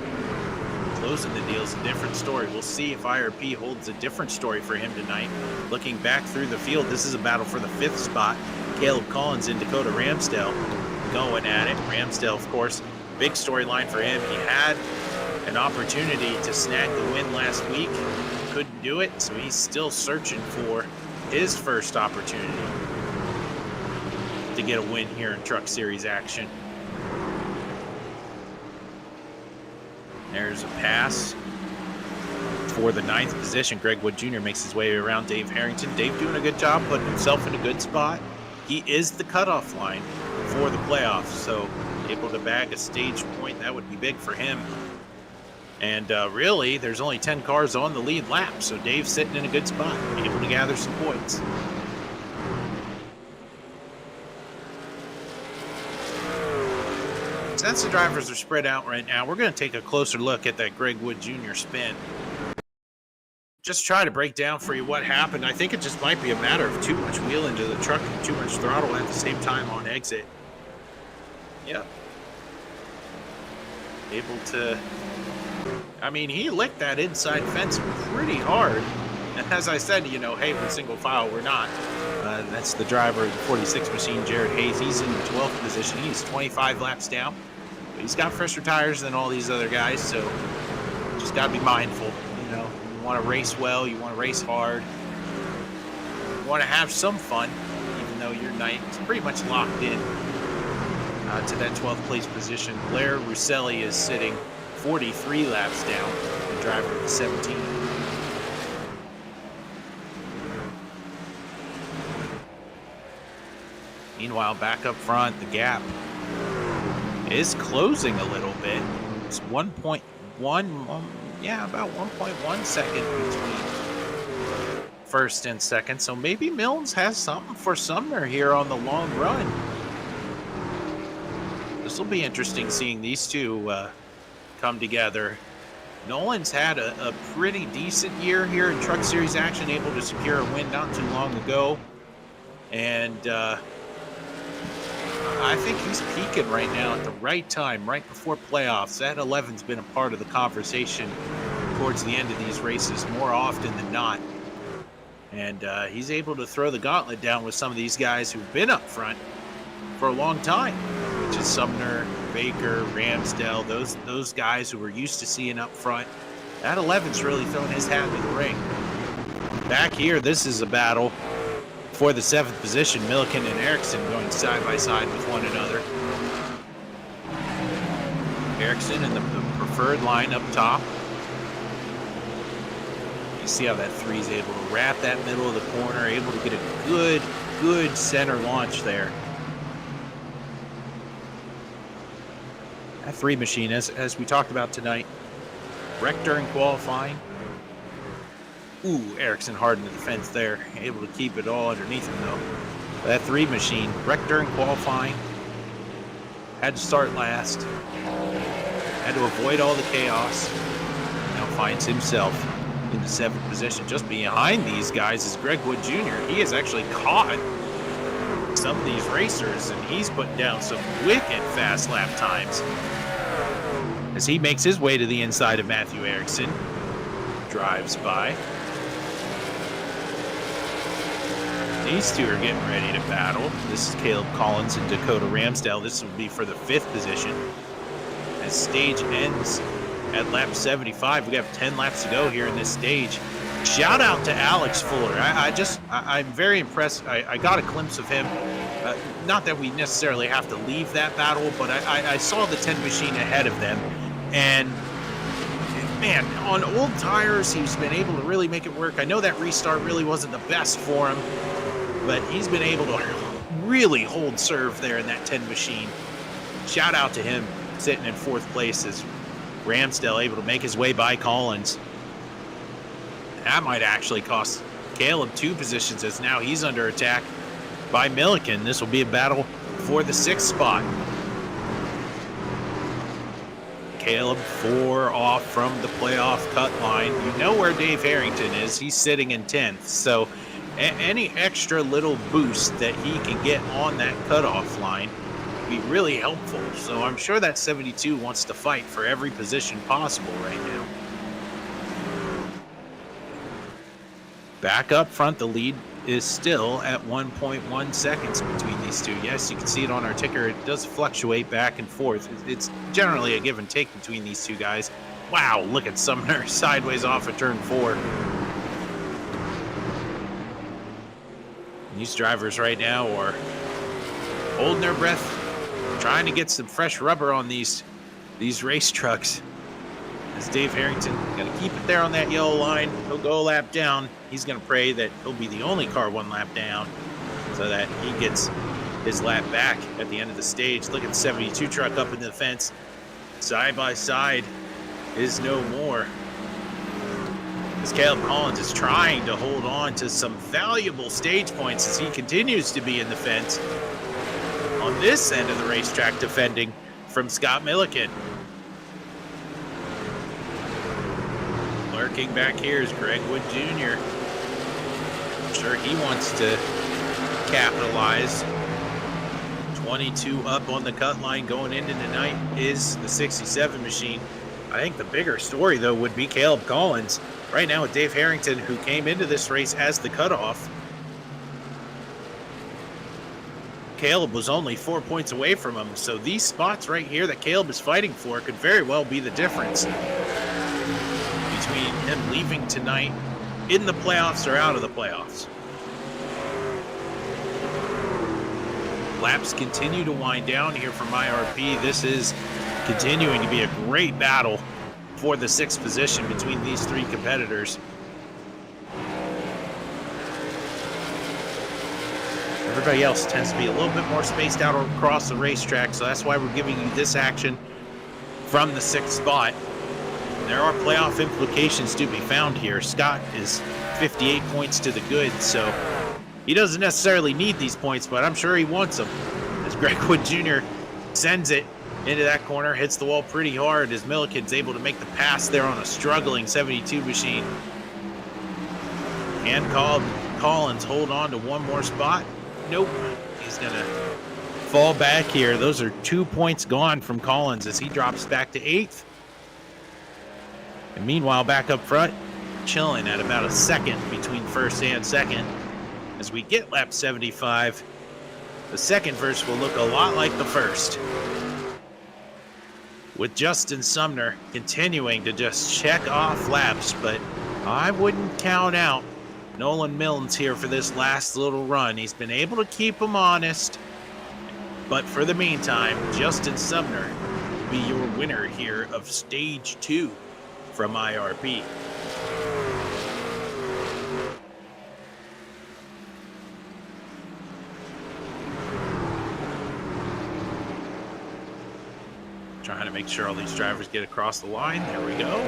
closing the deal is a different story. We'll see if IRP holds a different story for him tonight. Looking back through the field, this is a battle for the 5th spot. Caleb Collins and Dakota Ramsdell going at it. Ramsdell, of course, big storyline for him. He had an opportunity to snag the win last week. Couldn't do it, so he's still searching for his first opportunity to get a win here in Truck Series action. There's a pass for the 9th position. Greg Wood Jr. makes his way around Dave Harrington. Dave doing a good job putting himself in a good spot. He is the cutoff line for the playoffs, so able to bag a stage point, that would be big for him. And really, there's only 10 cars on the lead lap, so Dave's sitting in a good spot, able to gather some points. Since the drivers are spread out right now, we're going to take a closer look at that Greg Wood Jr. spin. Just try to break down for you what happened. I think it just might be a matter of too much wheel into the truck and too much throttle at the same time on exit. Yep. Able to... I mean, he licked that inside fence pretty hard. And as I said, you know, hey, we're single file, we're not. That's the driver of the 46 machine, Jared Hayes. He's in the 12th position. He's 25 laps down. But he's got fresher tires than all these other guys, so just got to be mindful. You know, you want to race well, you want to race hard. You want to have some fun, even though your night is pretty much locked in to that 12th place position. Blair Russelli is sitting 43 laps down, the driver of the 17. Meanwhile, back up front, the gap is closing a little bit. It's 1.1, about 1.1 second between first and second. So maybe Milnes has something for Sumner here on the long run. This will be interesting seeing these two come together. Nolan's had a pretty decent year here in Truck Series action, able to secure a win not too long ago. And I think he's peaking right now at the right time, right before playoffs. That 11's been a part of the conversation towards the end of these races more often than not. And he's able to throw the gauntlet down with some of these guys who've been up front for a long time, which is Sumner, Baker, Ramsdell, those guys who we're used to seeing up front. That 11's really throwing his hat in the ring. Back here, this is a battle for the 7th position. Milliken and Erickson going side by side with one another. Erickson in the preferred line up top. You see how that 3 is able to wrap that middle of the corner, able to get a good center launch there. That 3 machine, as we talked about tonight, wrecked during qualifying. Ooh, Erickson hard in the defense there, able to keep it all underneath him though. That 3 machine, wrecked during qualifying, had to start last, had to avoid all the chaos, now finds himself in the 7th position. Just behind these guys is Greg Wood Jr. He has actually caught some of these racers, and he's putting down some wicked fast lap times as he makes his way to the inside of Matthew Erickson. Drives by. These two are getting ready to battle. This is Caleb Collins and Dakota Ramsdell. This will be for the 5th position. As stage ends at lap 75, we have 10 laps to go here in this stage. Shout out to Alex Fuller. I'm very impressed. I got a glimpse of him. Not that we necessarily have to leave that battle, but I saw the 10 machine ahead of them. And man, on old tires, he's been able to really make it work. I know that restart really wasn't the best for him, but he's been able to really hold serve there in that 10 machine. Shout out to him sitting in 4th place as Ramsdell able to make his way by Collins. That might actually cost Caleb 2 positions as now he's under attack by Milliken. This will be a battle for the 6th spot. Caleb 4 off from the playoff cut line. You know where Dave Harrington is. He's sitting in 10th. So any extra little boost that he can get on that cutoff line would be really helpful. So I'm sure that 72 wants to fight for every position possible right now. Back up front, the lead is still at 1.1 seconds between these two. Yes, you can see it on our ticker. It does fluctuate back and forth. It's generally a give and take between these two guys. Wow, look at Sumner sideways off of turn 4. These drivers right now are holding their breath, trying to get some fresh rubber on these race trucks. As Dave Harrington going to keep it there on that yellow line. He'll go a lap down. He's going to pray that he'll be the only car one lap down so that he gets his lap back at the end of the stage. Look at the 72 truck up in the fence. Side by side is no more. As Caleb Collins is trying to hold on to some valuable stage points as he continues to be in the fence. On this end of the racetrack, defending from Scott Milliken. Lurking back here is Greg Wood Jr. I'm sure he wants to capitalize. 22 up on the cut line going into tonight is the 67 machine. I think the bigger story, though, would be Caleb Collins. Right now with Dave Harrington, who came into this race as the cutoff. Caleb was only 4 points away from him, so these spots right here that Caleb is fighting for could very well be the difference between him leaving tonight in the playoffs or out of the playoffs. Laps continue to wind down here from IRP. This is continuing to be a great battle for the 6th position between these 3 competitors. Everybody else tends to be a little bit more spaced out across the racetrack, so that's why we're giving you this action from the 6th spot. There are playoff implications to be found here. Scott is 58 points to the good, so he doesn't necessarily need these points, but I'm sure he wants them. As Greg Wood Jr. sends it into that corner, hits the wall pretty hard as Milliken's able to make the pass there on a struggling 72 machine. Can Collins hold on to one more spot? Nope. He's going to fall back here. Those are 2 points gone from Collins as he drops back to 8th. And meanwhile, back up front, chilling at about a second between first and second. As we get lap 75, the second verse will look a lot like the first, with Justin Sumner continuing to just check off laps, but I wouldn't count out Nolan Milnes here for this last little run. He's been able to keep him honest, but for the meantime, Justin Sumner will be your winner here of stage 2 from IRP. Trying to make sure all these drivers get across the line. There we go.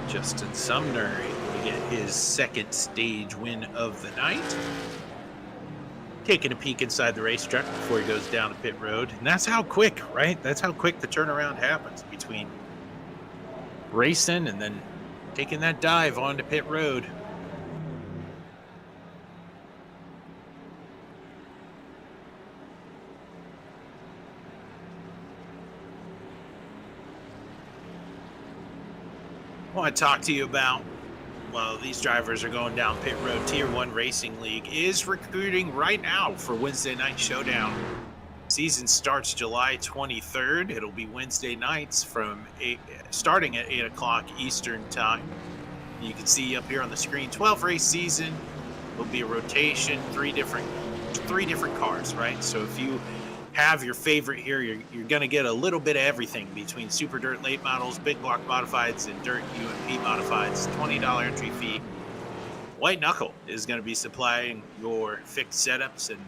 Justin Sumner able to get his 2nd stage win of the night. Taking a peek inside the racetrack before he goes down to pit road. And that's how quick, right? That's how quick the turnaround happens between racing and then taking that dive onto pit road. I want to talk to you about, well, these drivers are going down pit road. Tier 1 Racing League is recruiting right now for Wednesday Night Showdown. Season starts July 23rd. It'll be Wednesday nights starting at 8 o'clock Eastern time. You can see up here on the screen, 12 race season. It'll be a rotation, three different cars, right? So if you have your favorite here, you're going to get a little bit of everything between Super Dirt late models, Big Block modifieds, and Dirt UMP modifieds. $20 entry fee. White Knuckle is going to be supplying your fixed setups, and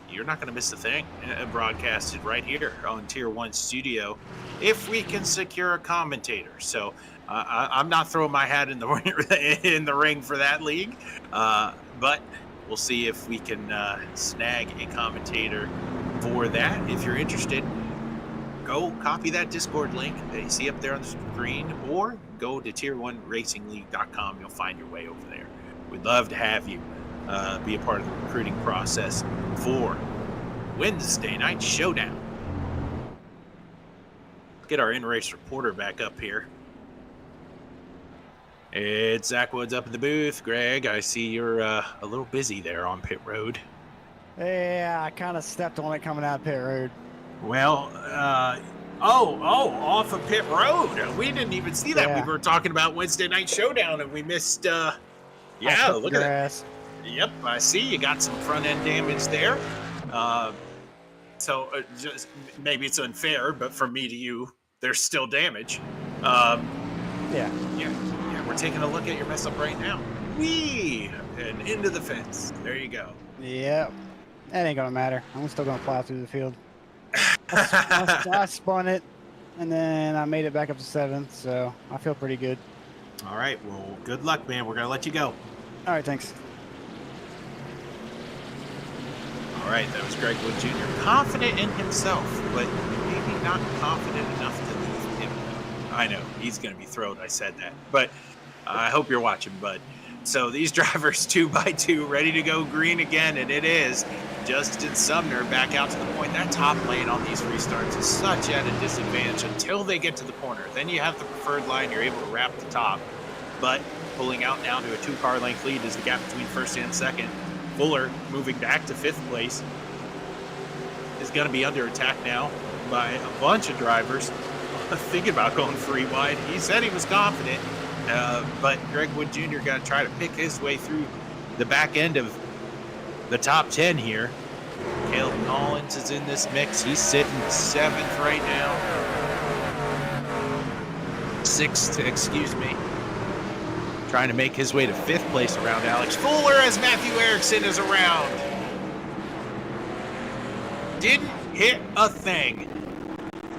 you're not going to miss a thing broadcasted right here on Tier 1 Studio if we can secure a commentator. So I'm not throwing my hat in the ring for that league, but we'll see if we can snag a commentator for that. If you're interested, go copy that Discord link that you see up there on the screen, or go to tier1racingleague.com. You'll find your way over there. We'd love to have you be a part of the recruiting process for Wednesday Night Showdown. Let's get our in-race reporter back up here. It's Zach Woods up in the booth. Greg, I see you're a little busy there on pit road. Yeah, I kind of stepped on it coming out of pit road. Well, Oh, off of pit road. We didn't even see that. Yeah. We were talking about Wednesday Night Showdown, and we missed. I Yeah, cut the look at that. grass. Yep, I see. You got some front end damage there. So just maybe it's unfair, but from me to you, there's still damage. Yeah. Yeah. We're taking a look at your mess up right now. Whee! And into the fence. There you go. Yeah. That ain't gonna matter. I'm still gonna plow through the field. I spun it, and then I made it back up to 7th, so I feel pretty good. All right. Well, good luck, man. We're gonna let you go. All right, thanks. All right, that was Greg Wood Jr. Confident in himself, but maybe not confident enough to leave him. I know, he's going to be thrilled I said that, but I hope you're watching, bud. So these drivers 2x2 ready to go green again, and it is. Justin Sumner back out to the point. That top lane on these restarts is such at a disadvantage until they get to the corner. Then you have the preferred line, you're able to wrap the top, but pulling out now to a 2-car length lead is the gap between first and second. Fuller moving back to 5th place is going to be under attack now by a bunch of drivers thinking about going free wide. He said he was confident, but Greg Wood Jr. got to try to pick his way through the back end of the top 10 here. Caleb Collins is in this mix. He's sitting 7th right now. 6th, excuse me. Trying to make his way to 5th place around Alex Fuller as Matthew Erickson is around. Didn't hit a thing.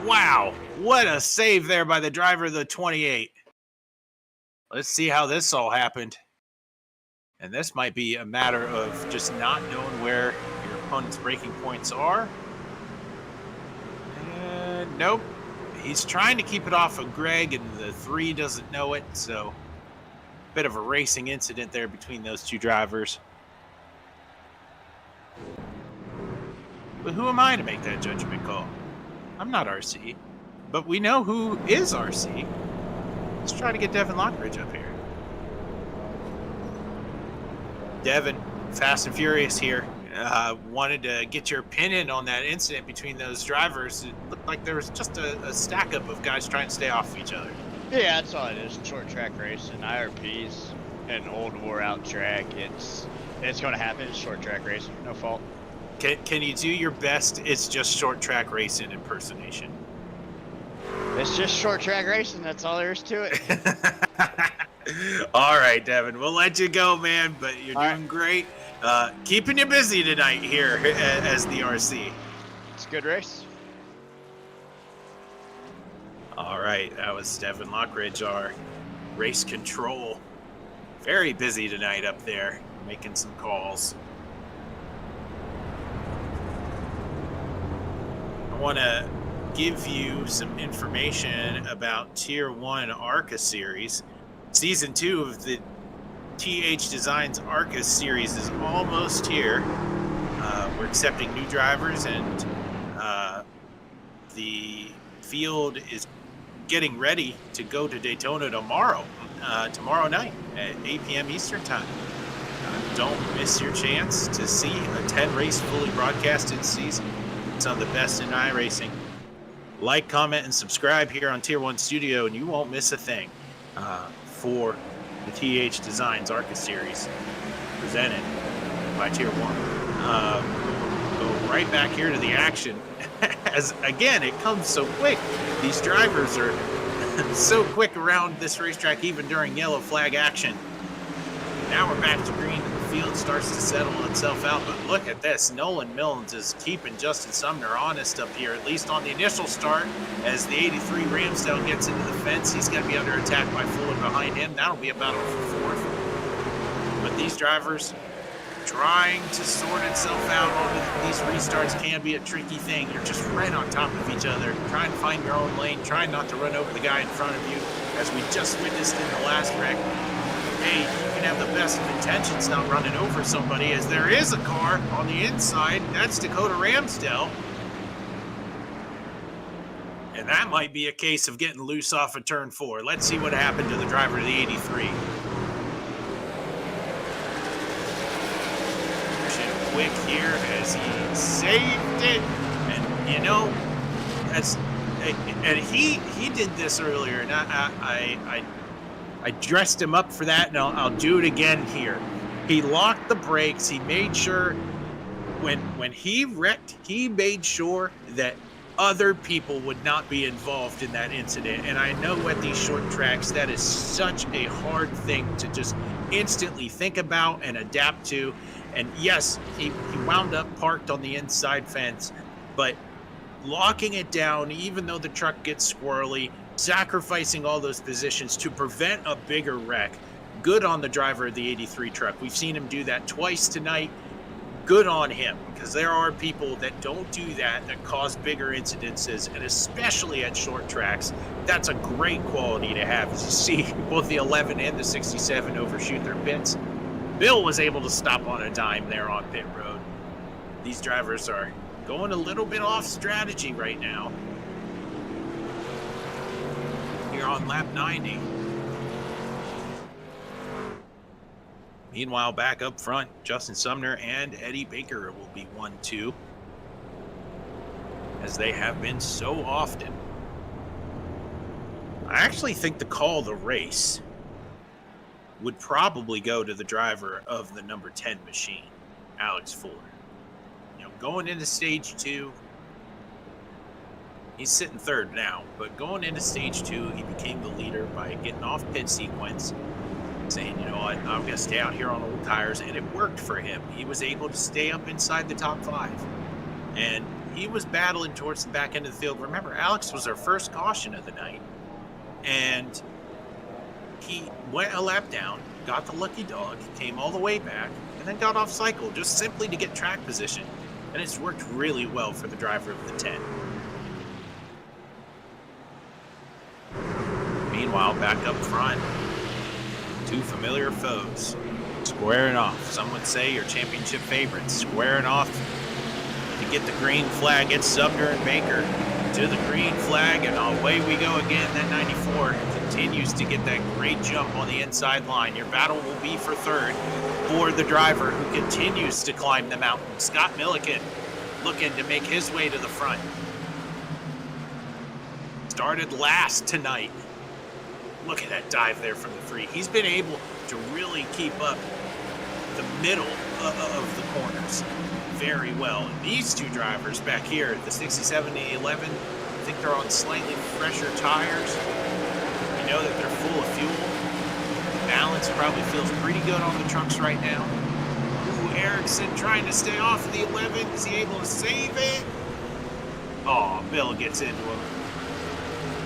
Wow, what a save there by the driver of the 28. Let's see how this all happened. And this might be a matter of just not knowing where your opponent's braking points are. And nope. He's trying to keep it off of Greg, and the 3 doesn't know it, so bit of a racing incident there between those two drivers. But who am I to make that judgment call? I'm not RC, but we know who is RC. Let's try to get Devin Lockridge up here. Devin, fast and furious here. Wanted to get your opinion on that incident between those drivers. It looked like there was just a stack up of guys trying to stay off of each other. Yeah, that's all it is. Short track racing, IRPs, an old wore out track. It's going to happen. It's short track racing. No fault. Can you do your best? It's just short track racing impersonation. It's just short track racing. That's all there is to it. All right, Devin. We'll let you go, man. But you're all doing great. Keeping you busy tonight here as the RC. It's a good race. All right, that was Devin Lockridge, our race control. Very busy tonight up there, making some calls. I want to give you some information about Tier 1 ARCA series. Season 2 of the THDesigns ARCA series is almost here. We're accepting new drivers, and the field is getting ready to go to Daytona tomorrow night at 8 p.m. Eastern Time. Don't miss your chance to see a 10-race fully broadcasted season. Some of the best in iRacing. Like, comment, and subscribe here on Tier 1 Studio, and you won't miss a thing for the THDesigns ARCA series presented by Tier 1. Go right back here to the action. As again, it comes so quick. These drivers are so quick around this racetrack, even during yellow flag action. Now we're back to green, and the field starts to settle itself out. But look at this. Nolan Millens is keeping Justin Sumner honest up here, at least on the initial start. As the 83 Ramsdale gets into the fence, he's going to be under attack by Fuller behind him. That'll be a battle for 4th. But these drivers trying to sort itself out. These restarts can be a tricky thing. You're just right on top of each other, trying to find your own lane, trying not to run over the guy in front of you, as we just witnessed in the last wreck. Hey, you can have the best of intentions not running over somebody, as there is a car on the inside. That's Dakota Ramsdale. And that might be a case of getting loose off of turn 4. Let's see what happened to the driver of the 83. Quick here as he saved it, and you know, as and he did this earlier, and I dressed him up for that, and I'll do it again here. He locked the brakes. He made sure when he wrecked, he made sure that other people would not be involved in that incident. And I know at these short tracks, that is such a hard thing to just instantly think about and adapt to. And yes, he wound up parked on the inside fence, but locking it down, even though the truck gets squirrely, sacrificing all those positions to prevent a bigger wreck. Good on the driver of the 83 truck. We've seen him do that twice tonight. Good on him, because there are people that don't do that cause bigger incidences, and especially at short tracks. That's a great quality to have, as you see both the 11 and the 67 overshoot their pits. Bill was able to stop on a dime there on pit road. These drivers are going a little bit off strategy right now. Here on lap 90. Meanwhile, back up front, Justin Sumner and Eddie Baker will be 1-2, as they have been so often. I actually think the call of the race would probably go to the driver of the number 10 machine, Alex Ford. You know, going into stage 2, he's sitting third now, but going into stage 2, he became the leader by getting off pit sequence, saying, you know what, I'm going to stay out here on old tires, and it worked for him. He was able to stay up inside the top 5, and he was battling towards the back end of the field. Remember, Alex was our first caution of the night, and he went a lap down, got the lucky dog, came all the way back, and then got off cycle just simply to get track position, and it's worked really well for the driver of the 10. Meanwhile, back up front, two familiar foes squaring off. Some would say your championship favorites squaring off to get the green flag. It's Sumner and Baker to the green flag, and away we go again. That 94 continues to get that great jump on the inside line. Your battle will be for third for the driver who continues to climb the mountain. Scott Milliken looking to make his way to the front. Started last tonight. Look at that dive there from the 3. He's been able to really keep up the middle of the corners very well. And these two drivers back here, the 67 and the 11, I think they're on slightly fresher tires. We know that they're full of fuel. The balance probably feels pretty good on the trucks right now. Ooh, Erickson trying to stay off of the 11. Is he able to save it? Oh, Bill gets into him.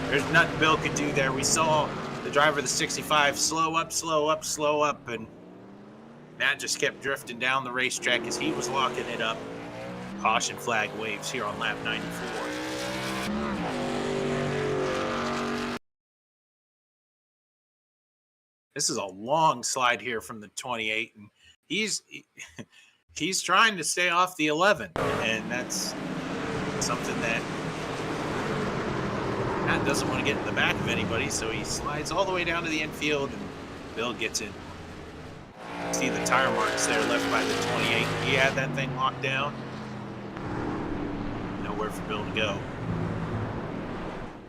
There's nothing Bill could do there. We saw the driver of the 65 slow up, and Matt just kept drifting down the racetrack as he was locking it up. Caution flag waves here on lap 94. This is a long slide here from the 28, and he's trying to stay off the 11, and that's something that Matt doesn't want to get in the back of anybody, so he slides all the way down to the infield, and Bill gets in. See the tire marks there left by the 28. He had that thing locked down. Nowhere for Bill to go.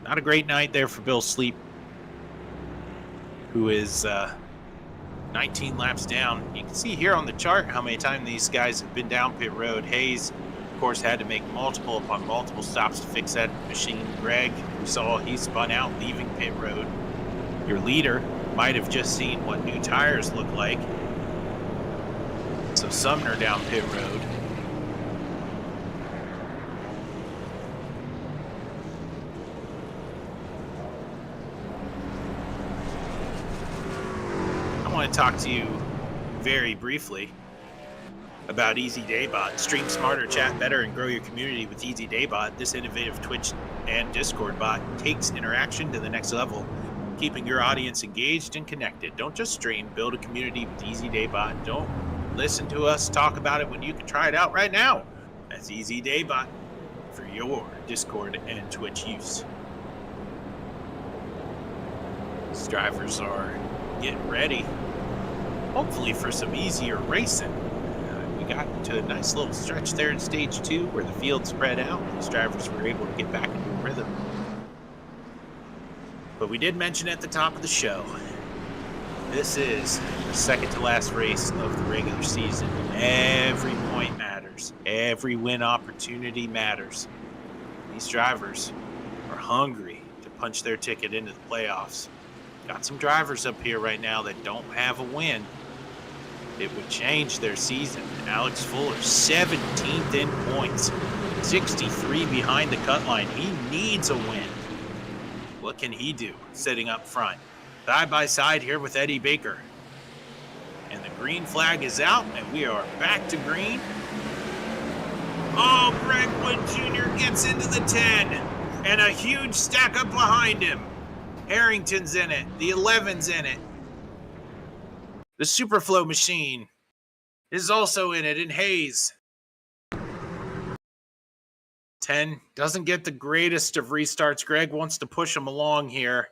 Not a great night there for Bill Sleep, who is 19 laps down. You can see here on the chart how many times these guys have been down pit road. Hayes, of course, had to make multiple upon multiple stops to fix that machine. Greg, we saw he spun out leaving pit road. Your leader might have just seen what new tires look like. So Sumner down pit road. I want to talk to you very briefly about Easy Daybot. Stream smarter, chat better, and grow your community with Easy Daybot. This innovative Twitch and Discord bot takes interaction to the next level, keeping your audience engaged and connected. Don't just stream, build a community with Easy Daybot. Don't listen to us talk about it when you can try it out right now. That's Easy Daybot for your Discord and Twitch use. These drivers are getting ready, hopefully for some easier racing. We got to a nice little stretch there in stage 2 where the field spread out. These drivers were able to get back into a rhythm. But we did mention at the top of the show, this is the second to last race of the regular season. Every point matters. Every win opportunity matters. These drivers are hungry to punch their ticket into the playoffs. Got some drivers up here right now that don't have a win. It would change their season. Alex Fuller, 17th in points, 63 behind the cut line. He needs a win. What can he do sitting up front? Side by side here with Eddie Baker. And the green flag is out, and we are back to green. Oh, Greg Wood Jr. gets into the 10, and a huge stack up behind him. Harrington's in it. The 11's in it. The Superflow machine is also in it, in Hayes. 10 doesn't get the greatest of restarts. Greg wants to push him along here.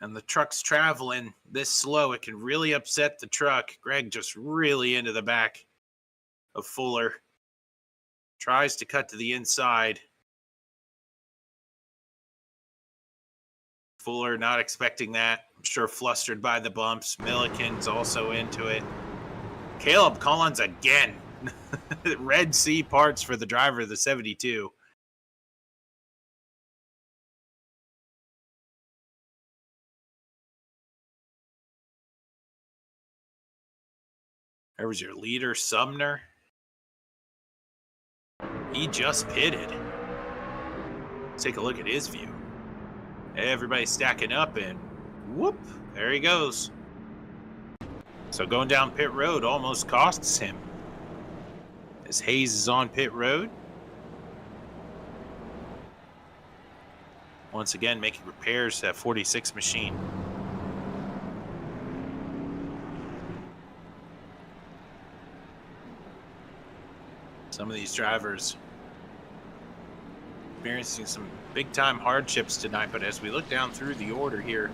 And the truck's traveling this slow. It can really upset the truck. Greg just really into the back of Fuller. Tries to cut to the inside. Fuller not expecting that. I'm sure flustered by the bumps. Milliken's also into it. Caleb Collins again. Red Sea parts for the driver of the 72. There was your leader, Sumner. He just pitted. Let's take a look at his view. Everybody's stacking up, and whoop, there he goes. So going down pit road almost costs him. As Hayes is on pit road. Once again, making repairs to that 46 machine. Some of these drivers experiencing some big-time hardships tonight, but as we look down through the order here,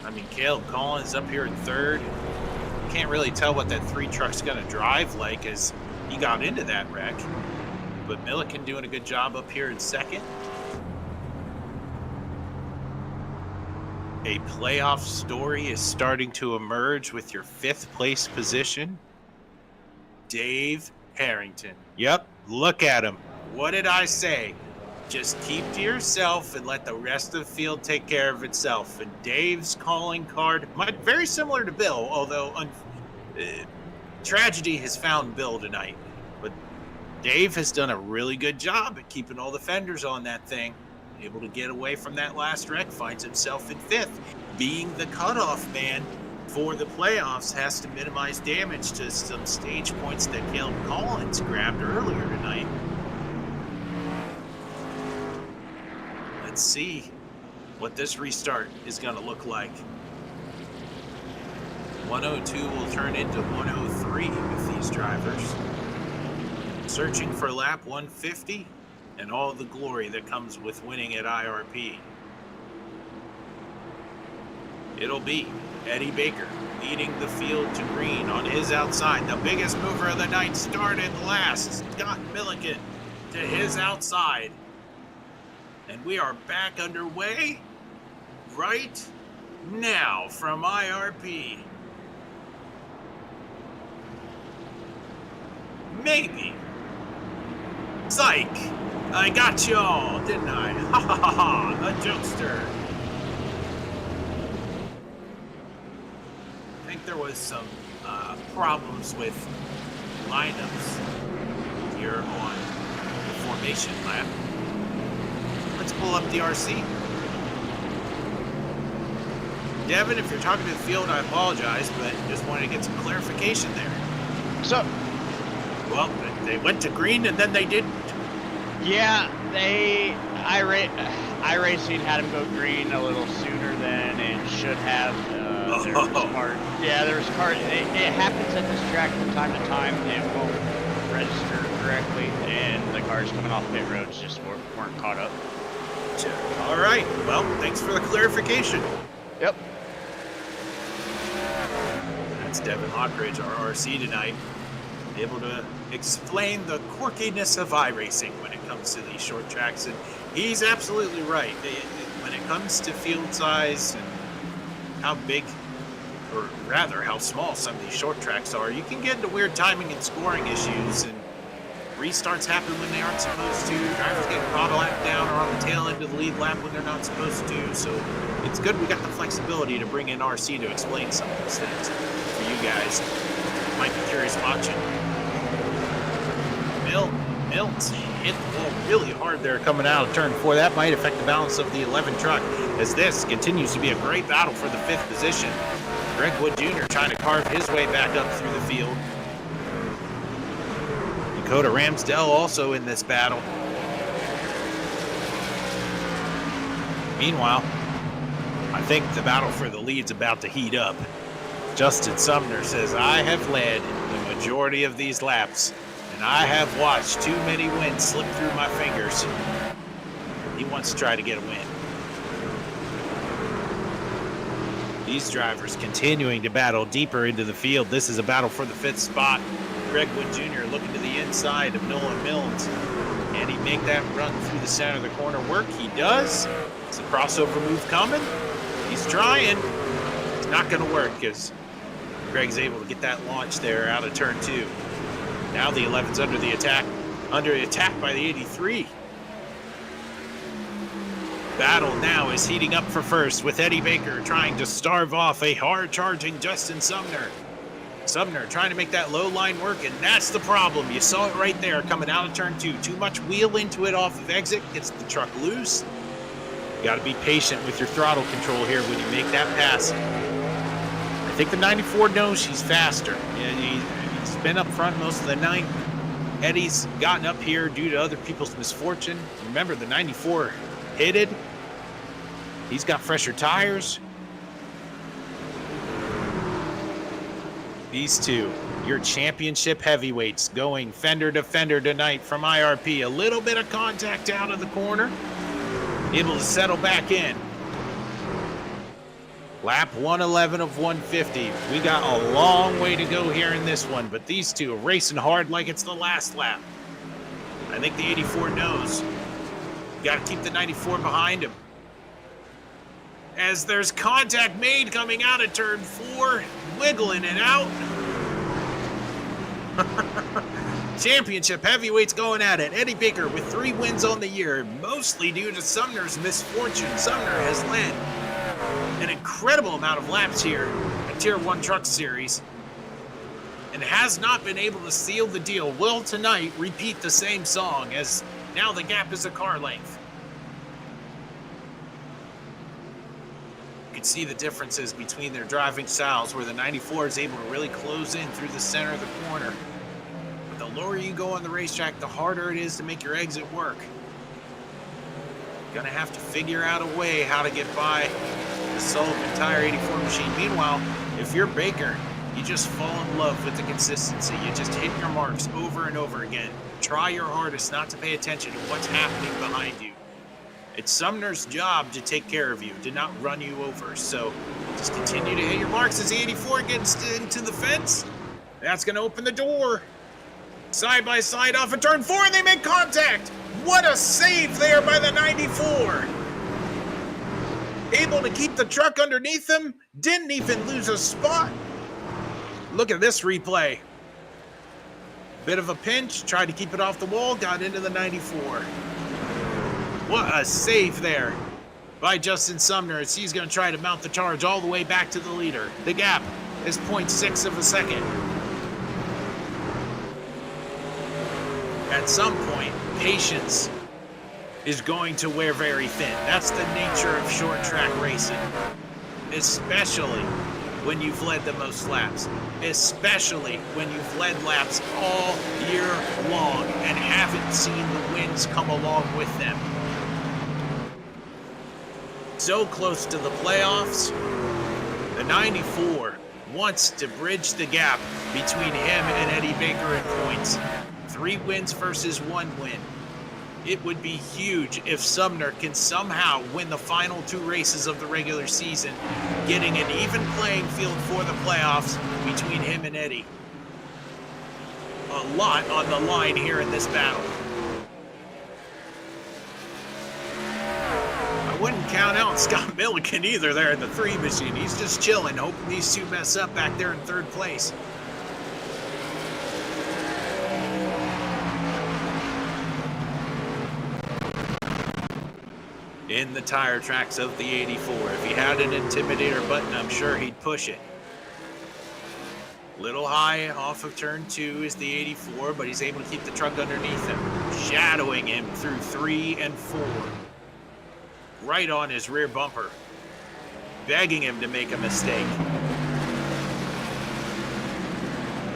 I mean, Caleb Collins up here in third. Can't really tell what that 3 truck's going to drive like as he got into that wreck. But Milliken doing a good job up here in second. A playoff story is starting to emerge with your 5th place position. Dave Harrington. Yep, look at him. What did I say? Just keep to yourself and let the rest of the field take care of itself. And Dave's calling card, very similar to Bill, although tragedy has found Bill tonight. But Dave has done a really good job at keeping all the fenders on that thing. Able to get away from that last wreck, finds himself in 5th. Being the cutoff man for the playoffs, has to minimize damage to some stage points that Caleb Collins grabbed earlier tonight. Let's see what this restart is going to look like. 102 will turn into 103 with these drivers. Searching for lap 150 and all the glory that comes with winning at IRP. It'll be Eddie Baker leading the field to green on his outside. The biggest mover of the night started last. Scott Milliken to his outside. And we are back underway right now from IRP. Maybe. Psych! I got y'all, didn't I? Ha ha ha ha! A jokester. I think there was some problems with lineups here on the formation lap. Let's pull up the RC. Devin, if you're talking to the field, I apologize, but just wanted to get some clarification there. So, well, they went to green and then they didn't. yeah, iRacing had him go green a little sooner than it should have. There was card. It happens at this track from time to time. It won't register correctly, and the cars coming off pit roads just weren't caught up. All right. Well, thanks for the clarification. Yep. That's Devin Lockridge, our RC tonight. able to explain the quirkiness of iRacing when it comes to these short tracks. And he's absolutely right. When it comes to field size and how big, or rather how small some of these short tracks are, you can get into weird timing and scoring issues, and restarts happen when they aren't supposed to. Drivers get caught a lap down or on the tail end of the lead lap when they're not supposed to. So it's good we got the flexibility to bring in RC to explain some of those things for you guys who might be curious watching. Mills hit the wall really hard there coming out of turn 4. That might affect the balance of the 11 truck, as this continues to be a great battle for the 5th position. Greg Wood Jr. trying to carve his way back up through the field. Dakota Ramsdell also in this battle. Meanwhile, I think the battle for the lead's about to heat up. Justin Sumner says, I have led the majority of these laps, and I have watched too many wins slip through my fingers. He wants to try to get a win. These drivers continuing to battle deeper into the field. This is a battle for the 5th spot. Greg Wood Jr. looking to the inside of Nolan Milnes. Can he make that run through the center of the corner work? He does. It's a crossover move coming. He's trying. It's not going to work because Greg's able to get that launch there out of turn 2. Now the 11's under attack by the 83. Battle now is heating up for first, with Eddie Baker trying to starve off a hard-charging Justin Sumner. Sumner trying to make that low line work, and that's the problem. You saw it right there coming out of turn 2. Too much wheel into it off of exit, gets the truck loose. You got to be patient with your throttle control here when you make that pass. I think the 94 knows she's faster. He's been up front most of the night. Eddie's gotten up here due to other people's misfortune. Remember, the 94 hitted. He's got fresher tires. These two, your championship heavyweights, going fender to fender tonight from IRP. A little bit of contact out of the corner. Able to settle back in. Lap 111 of 150. We got a long way to go here in this one, but these two are racing hard like it's the last lap. I think the 84 knows. Got to keep the 94 behind him. As there's contact made coming out of turn 4, wiggling it out. Championship heavyweights going at it. Eddie Baker with 3 wins on the year, mostly due to Sumner's misfortune. Sumner has led an incredible amount of laps here at Tier 1 Truck Series and has not been able to seal the deal. Will tonight repeat the same song, as now the gap is a car length. You can see the differences between their driving styles, where the 94 is able to really close in through the center of the corner. But the lower you go on the racetrack, the harder it is to make your exit work. You're gonna have to figure out a way how to get by the Sullivan Tire 84 machine. Meanwhile, if you're Baker, you just fall in love with the consistency. You just hit your marks over and over again. Try your hardest not to pay attention to what's happening behind you. It's Sumner's job to take care of you, to not run you over. So just continue to hit your marks as the 84 gets into the fence. That's going to open the door. Side by side off of turn 4, and they make contact. What a save there by the 94. Able to keep the truck underneath them. Didn't even lose a spot. Look at this replay. Bit of a pinch, tried to keep it off the wall, got into the 94. What a save there by Justin Sumner, as he's going to try to mount the charge all the way back to the leader. The gap is 0.6 of a second. At some point, patience is going to wear very thin. That's the nature of short track racing, especially when you've led the most laps, especially when you've led laps all year long and haven't seen the wins come along with them. So close to the playoffs, the 94 wants to bridge the gap between him and Eddie Baker in points. 3 wins versus 1 win. It would be huge if Sumner can somehow win the final 2 races of the regular season, getting an even playing field for the playoffs between him and Eddie. a lot on the line here in this battle. I wouldn't count out Scott Milliken either there in the 3 machine. He's just chilling, hoping these two mess up back there in 3rd place. In the tire tracks of the 84. If he had an intimidator button, I'm sure he'd push it. Little high off of turn 2 is the 84, but he's able to keep the truck underneath him, shadowing him through 3 and 4. Right on his rear bumper, begging him to make a mistake.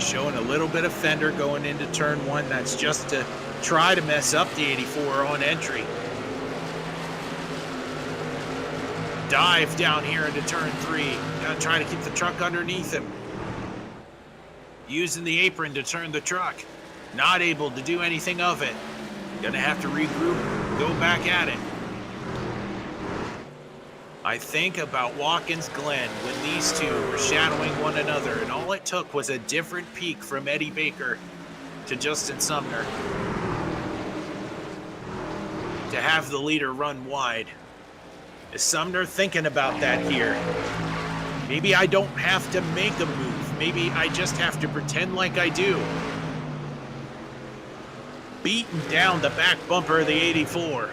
Showing a little bit of fender going into turn 1. That's just to try to mess up the 84 on entry. Dive down here into turn 3. Gotta try to keep the truck underneath him. Using the apron to turn the truck. Not able to do anything of it. Gonna have to regroup, go back at it. I think about Watkins Glen when these two were shadowing one another, and all it took was a different peak from Eddie Baker to Justin Sumner to have the leader run wide. Is Sumner thinking about that here? Maybe I don't have to make a move. Maybe I just have to pretend like I do. Beating down the back bumper of the 84.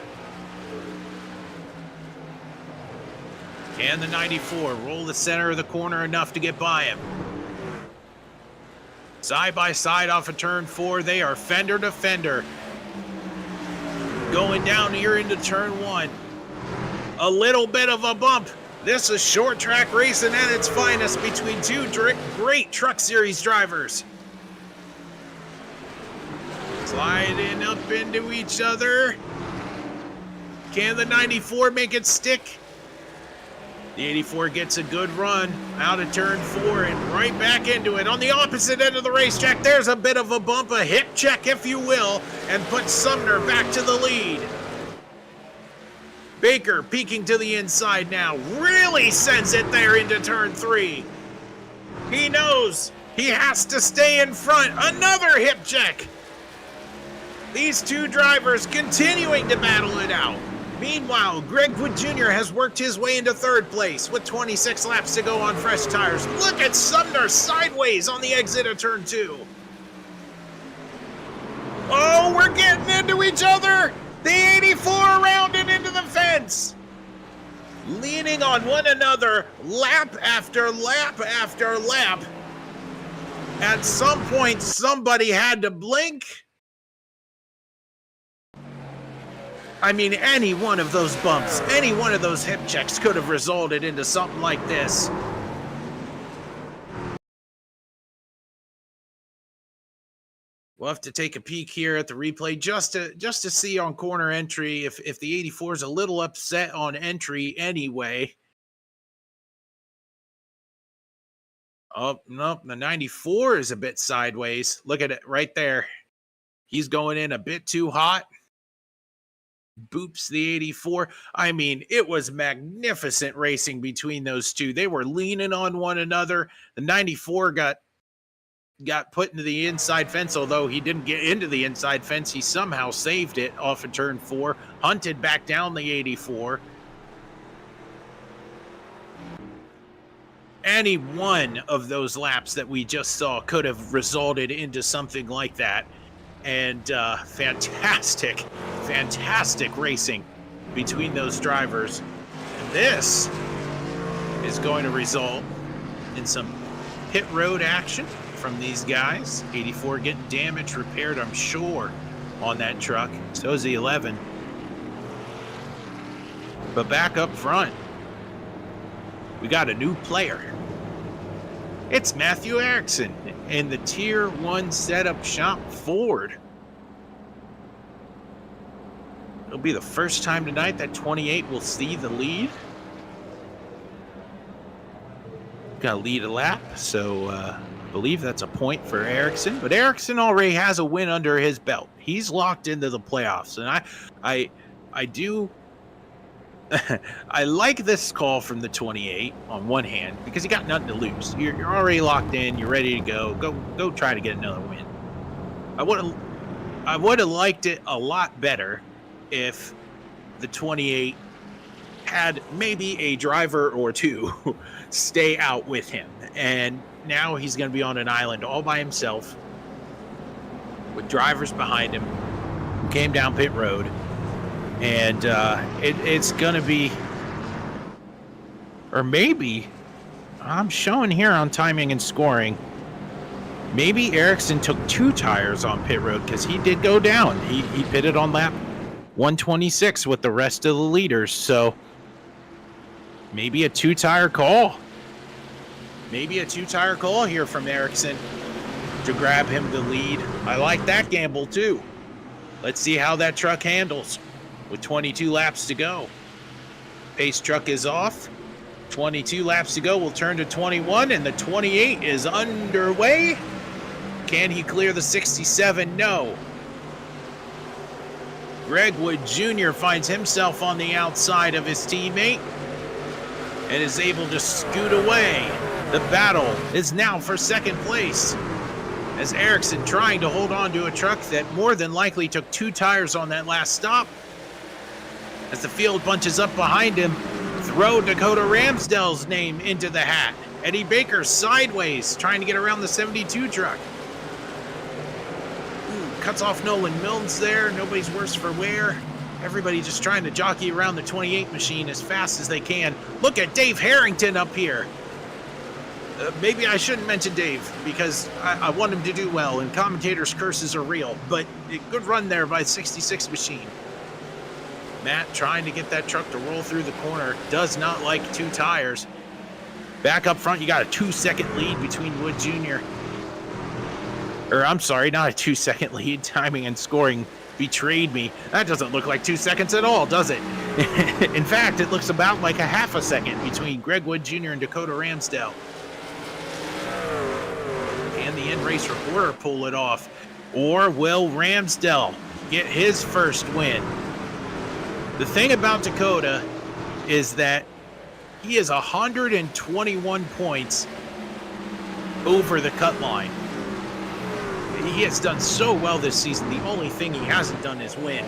Can the 94 roll the center of the corner enough to get by him? Side by side off of turn 4, they are fender to fender. Going down here into turn 1. A little bit of a bump. This is short track racing at its finest between two great Truck Series drivers. Sliding up into each other. Can the 94 make it stick? The 84 gets a good run out of turn 4 and right back into it. On the opposite end of the racetrack, there's a bit of a bump, a hip check, if you will, and puts Sumner back to the lead. Baker peeking to the inside now, really sends it there into turn 3. He knows he has to stay in front. Another hip check. These two drivers continuing to battle it out. Meanwhile, Greg Wood Jr. has worked his way into 3rd place with 26 laps to go on fresh tires. Look at Sumner sideways on the exit of turn 2. Oh, we're getting into each other. The 84 around and into the fence. Leaning on one another lap after lap after lap. At some point, somebody had to blink. I mean, any one of those bumps, any one of those hip checks could have resulted into something like this. We'll have to take a peek here at the replay just to see on corner entry if the 84 is a little upset on entry anyway. Oh, nope, the 94 is a bit sideways. Look at it right there. He's going in a bit too hot. Boops the 84. I mean, it was magnificent racing between those two. They were leaning on one another. The 94 got put into the inside fence, although he didn't get into the inside fence. He somehow saved it off of turn 4, hunted back down the 84. Any one of those laps that we just saw could have resulted into something like that. And fantastic racing between those drivers. And this is going to result in some pit road action from these guys. 84 getting damage repaired, I'm sure, on that truck. So is the 11. But back up front, we got a new player. It's Matthew Erickson in the Tier 1 setup shop Ford. It'll be the first time tonight that 28 will see the lead. Got to lead a lap, so I believe that's a point for Erickson. But Erickson already has a win under his belt. He's locked into the playoffs, and I do. I like this call from the 28 on one hand because you got nothing to lose. You're already locked in. You're ready to go. Go try to get another win. I would have liked it a lot better if the 28 had maybe a driver or two stay out with him. And now he's going to be on an island all by himself with drivers behind him who came down pit road. And it's going to be, or maybe, I'm showing here on timing and scoring, maybe Ericsson took 2 tires on pit road because he did go down. He pitted on lap 126 with the rest of the leaders. So maybe a 2-tire call. Maybe a 2-tire call here from Ericsson to grab him the lead. I like that gamble too. Let's see how that truck handles with 22 laps to go. Pace truck is off. 22 laps to go. We'll turn to 21, and the 28 is underway. Can he clear the 67? No. Greg Wood Jr. finds himself on the outside of his teammate and is able to scoot away. The battle is now for second place, as Ericsson trying to hold on to a truck that more than likely took 2 tires on that last stop. As the field bunches up behind him, throw Dakota Ramsdell's name into the hat. Eddie Baker sideways, trying to get around the 72 truck. Cuts off Nolan Milnes there. Nobody's worse for wear. Everybody just trying to jockey around the 28 machine as fast as they can. Look at Dave Harrington up here. Maybe I shouldn't mention Dave because I want him to do well, and commentators' curses are real, but a good run there by 66 machine. Matt trying to get that truck to roll through the corner. Does not like 2 tires. Back up front, you got a 2-second lead between Wood Jr. Or I'm sorry, not a 2-second lead. Timing and scoring betrayed me. That doesn't look like 2 seconds at all, does it? In fact, it looks about like a half a second between Greg Wood Jr. and Dakota Ramsdell. Can the in-race reporter pull it off? Or will Ramsdell get his first win? The thing about Dakota is that he is 121 points over the cut line. He has done so well this season. The only thing he hasn't done is win.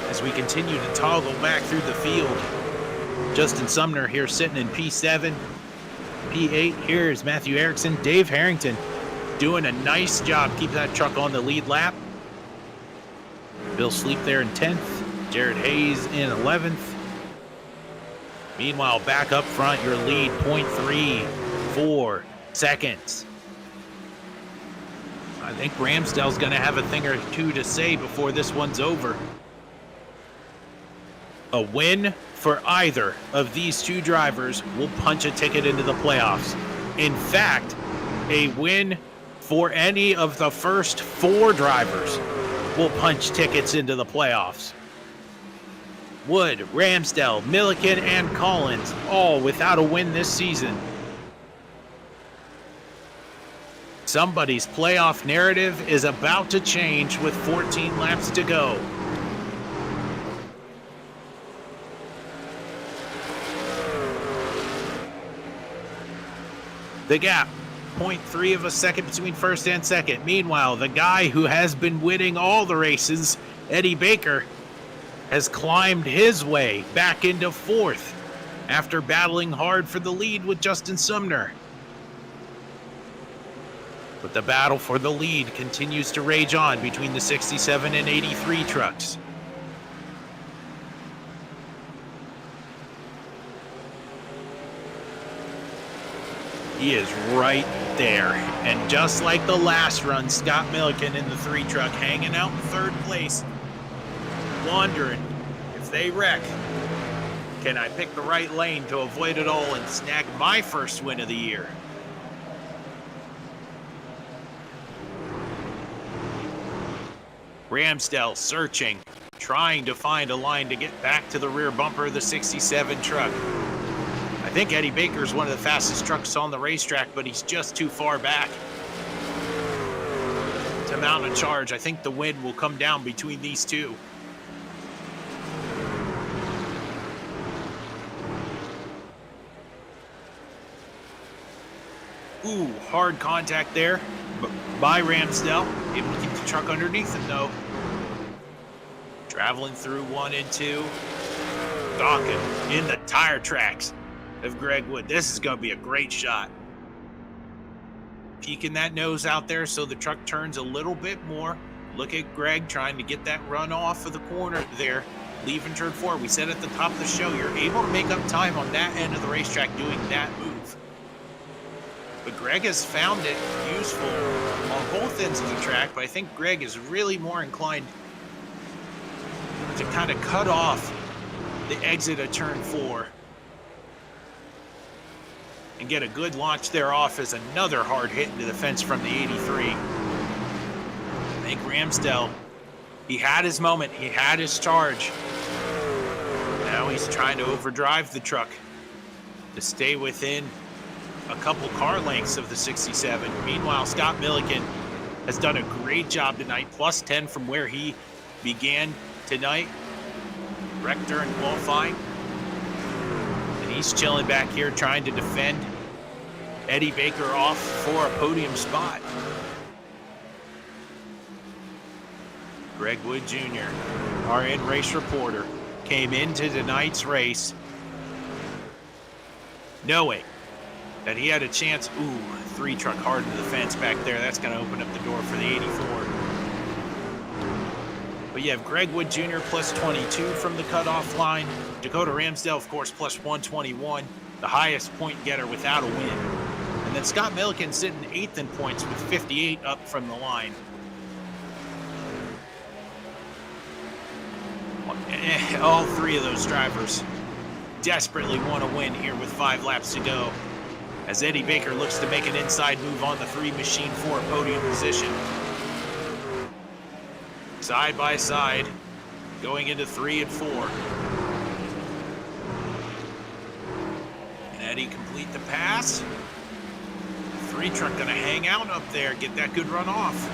As we continue to toggle back through the field, Justin Sumner here sitting in P7. P8, here is Matthew Ericsson. Dave Harrington doing a nice job keeping that truck on the lead lap. Bill Sleep there in 10th. Jared Hayes in 11th. Meanwhile, back up front, your lead, 0.34 seconds. I think Ramsdell's going to have a thing or two to say before this one's over. A win for either of these 2 drivers will punch a ticket into the playoffs. In fact, a win for any of the first 4 drivers will punch tickets into the playoffs. Wood, Ramsdell, Milliken, and Collins, all without a win this season. Somebody's playoff narrative is about to change with 14 laps to go. The gap, 0.3 of a second between first and second. Meanwhile, the guy who has been winning all the races, Eddie Baker, has climbed his way back into 4th after battling hard for the lead with Justin Sumner. But the battle for the lead continues to rage on between the 67 and 83 trucks. He is right there. And just like the last run, Scott Milliken in the 3 truck hanging out in 3rd place, wondering if they wreck, can I pick the right lane to avoid it all and snag my first win of the year? Ramsdell searching, trying to find a line to get back to the rear bumper of the 67 truck. I think Eddie Baker's one of the fastest trucks on the racetrack, but he's just too far back to mount a charge. I think the win will come down between these 2. Ooh, hard contact there. by Ramsdell. Able to keep the truck underneath him, though. Traveling through 1 and 2. Dawkins in the tire tracks of Greg Wood. This is going to be a great shot. Peeking that nose out there so the truck turns a little bit more. Look at Greg trying to get that run off of the corner there. Leaving turn 4. We said at the top of the show, you're able to make up time on that end of the racetrack doing that move. But Greg has found it useful on both ends of the track, but I think Greg is really more inclined to kind of cut off the exit of turn 4 and get a good launch there off as another hard hit into the fence from the 83. I think Ramsdell, he had his moment, he had his charge. Now he's trying to overdrive the truck to stay within a couple car lengths of the 67. Meanwhile, Scott Milliken has done a great job tonight, plus 10 from where he began tonight. Wrecked during qualifying. And he's chilling back here trying to defend Eddie Baker off for a podium spot. Greg Wood Jr., our in-race reporter, came into tonight's race knowing that he had a chance. Ooh, 3 truck hard into the fence back there. That's going to open up the door for the 84. But you have Greg Wood Jr. plus 22 from the cutoff line. Dakota Ramsdell, of course, plus 121, the highest point getter without a win. And then Scott Milliken sitting 8th in points with 58 up from the line. All 3 of those drivers desperately want to win here with 5 laps to go, as Eddie Baker looks to make an inside move on the 3 machine for a podium position. Side by side, going into 3 and 4. Can Eddie complete the pass? 3 truck gonna hang out up there, get that good run off.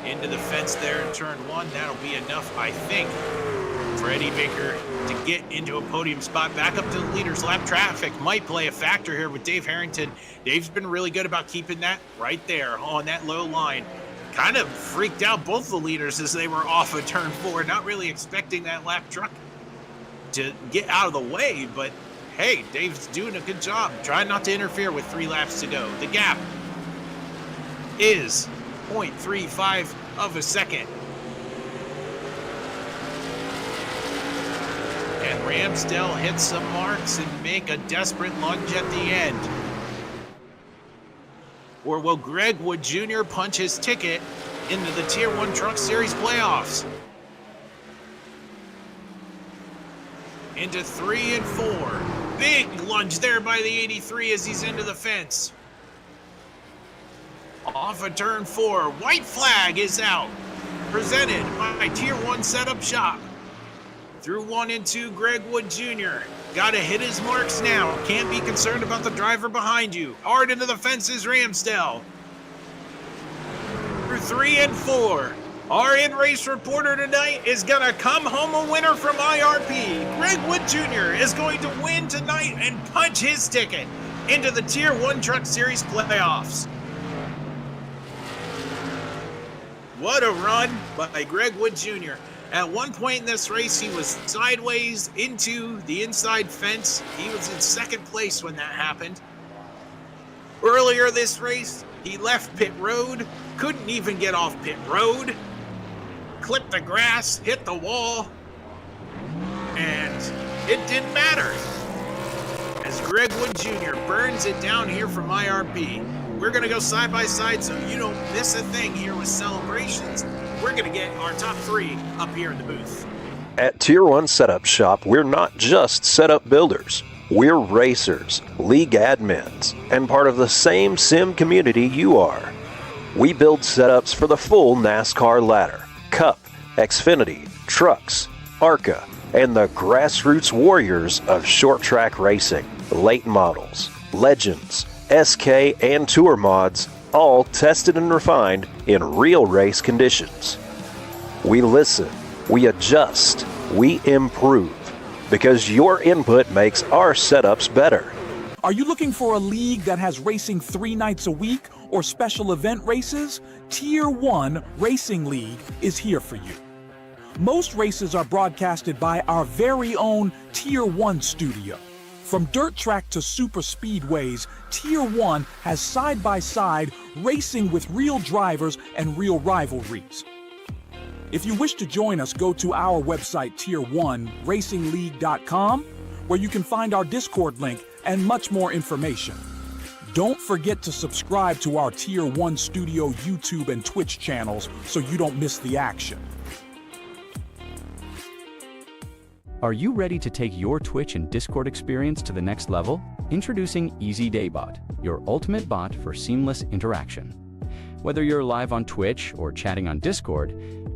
Into the fence there in turn 1. That'll be enough, I think, for Eddie Baker to get into a podium spot. Back up to the leaders. Lap traffic might play a factor here with Dave Harrington. Dave's been really good about keeping that right there on that low line. Kind of freaked out both the leaders as they were off of turn 4, not really expecting that lap truck to get out of the way, but hey, Dave's doing a good job trying not to interfere with 3 laps to go. The gap is 0.35 of a second. And Ramsdell hit some marks and make a desperate lunge at the end. Or will Greg Wood Jr. punch his ticket into the Tier 1 Truck Series playoffs? Into 3 and 4. Big lunge there by the 83 as he's into the fence. Off of turn 4, white flag is out. Presented by Tier 1 Setup Shop. Through 1 and 2, Greg Wood Jr. Got to hit his marks now. Can't be concerned about the driver behind you. Hard into the fences, Ramsdell. Through 3 and 4. Our in-race reporter tonight is going to come home a winner from IRP. Greg Wood Jr. is going to win tonight and punch his ticket into the Tier 1 Truck Series playoffs. What a run by Greg Wood Jr. At one point in this race, he was sideways into the inside fence. He was in 2nd place when that happened. Earlier this race, he left pit road, couldn't even get off pit road, clipped the grass, hit the wall, and it didn't matter. As Greg Wood Jr. burns it down here from IRP. We're going to go side by side so you don't miss a thing here with celebrations. We're going to get our top 3 up here in the booth. At Tier 1 Setup Shop, we're not just setup builders. We're racers, league admins, and part of the same sim community you are. We build setups for the full NASCAR ladder, Cup, Xfinity, Trucks, ARCA, and the grassroots warriors of short track racing, late models, legends, SK, and tour mods, all tested and refined in real race conditions. We listen, we adjust, we improve, because your input makes our setups better. Are you looking for a league that has racing 3 nights a week or special event races? Tier 1 Racing League is here for you. Most races are broadcasted by our very own Tier 1 studio. From dirt track to super speedways, Tier 1 has side-by-side racing with real drivers and real rivalries. If you wish to join us, go to our website, Tier1RacingLeague.com, where you can find our Discord link and much more information. Don't forget to subscribe to our Tier 1 Studio YouTube and Twitch channels so you don't miss the action. Are you ready to take your Twitch and Discord experience to the next level? Introducing EasyDayBot, your ultimate bot for seamless interaction. Whether you're live on Twitch or chatting on Discord,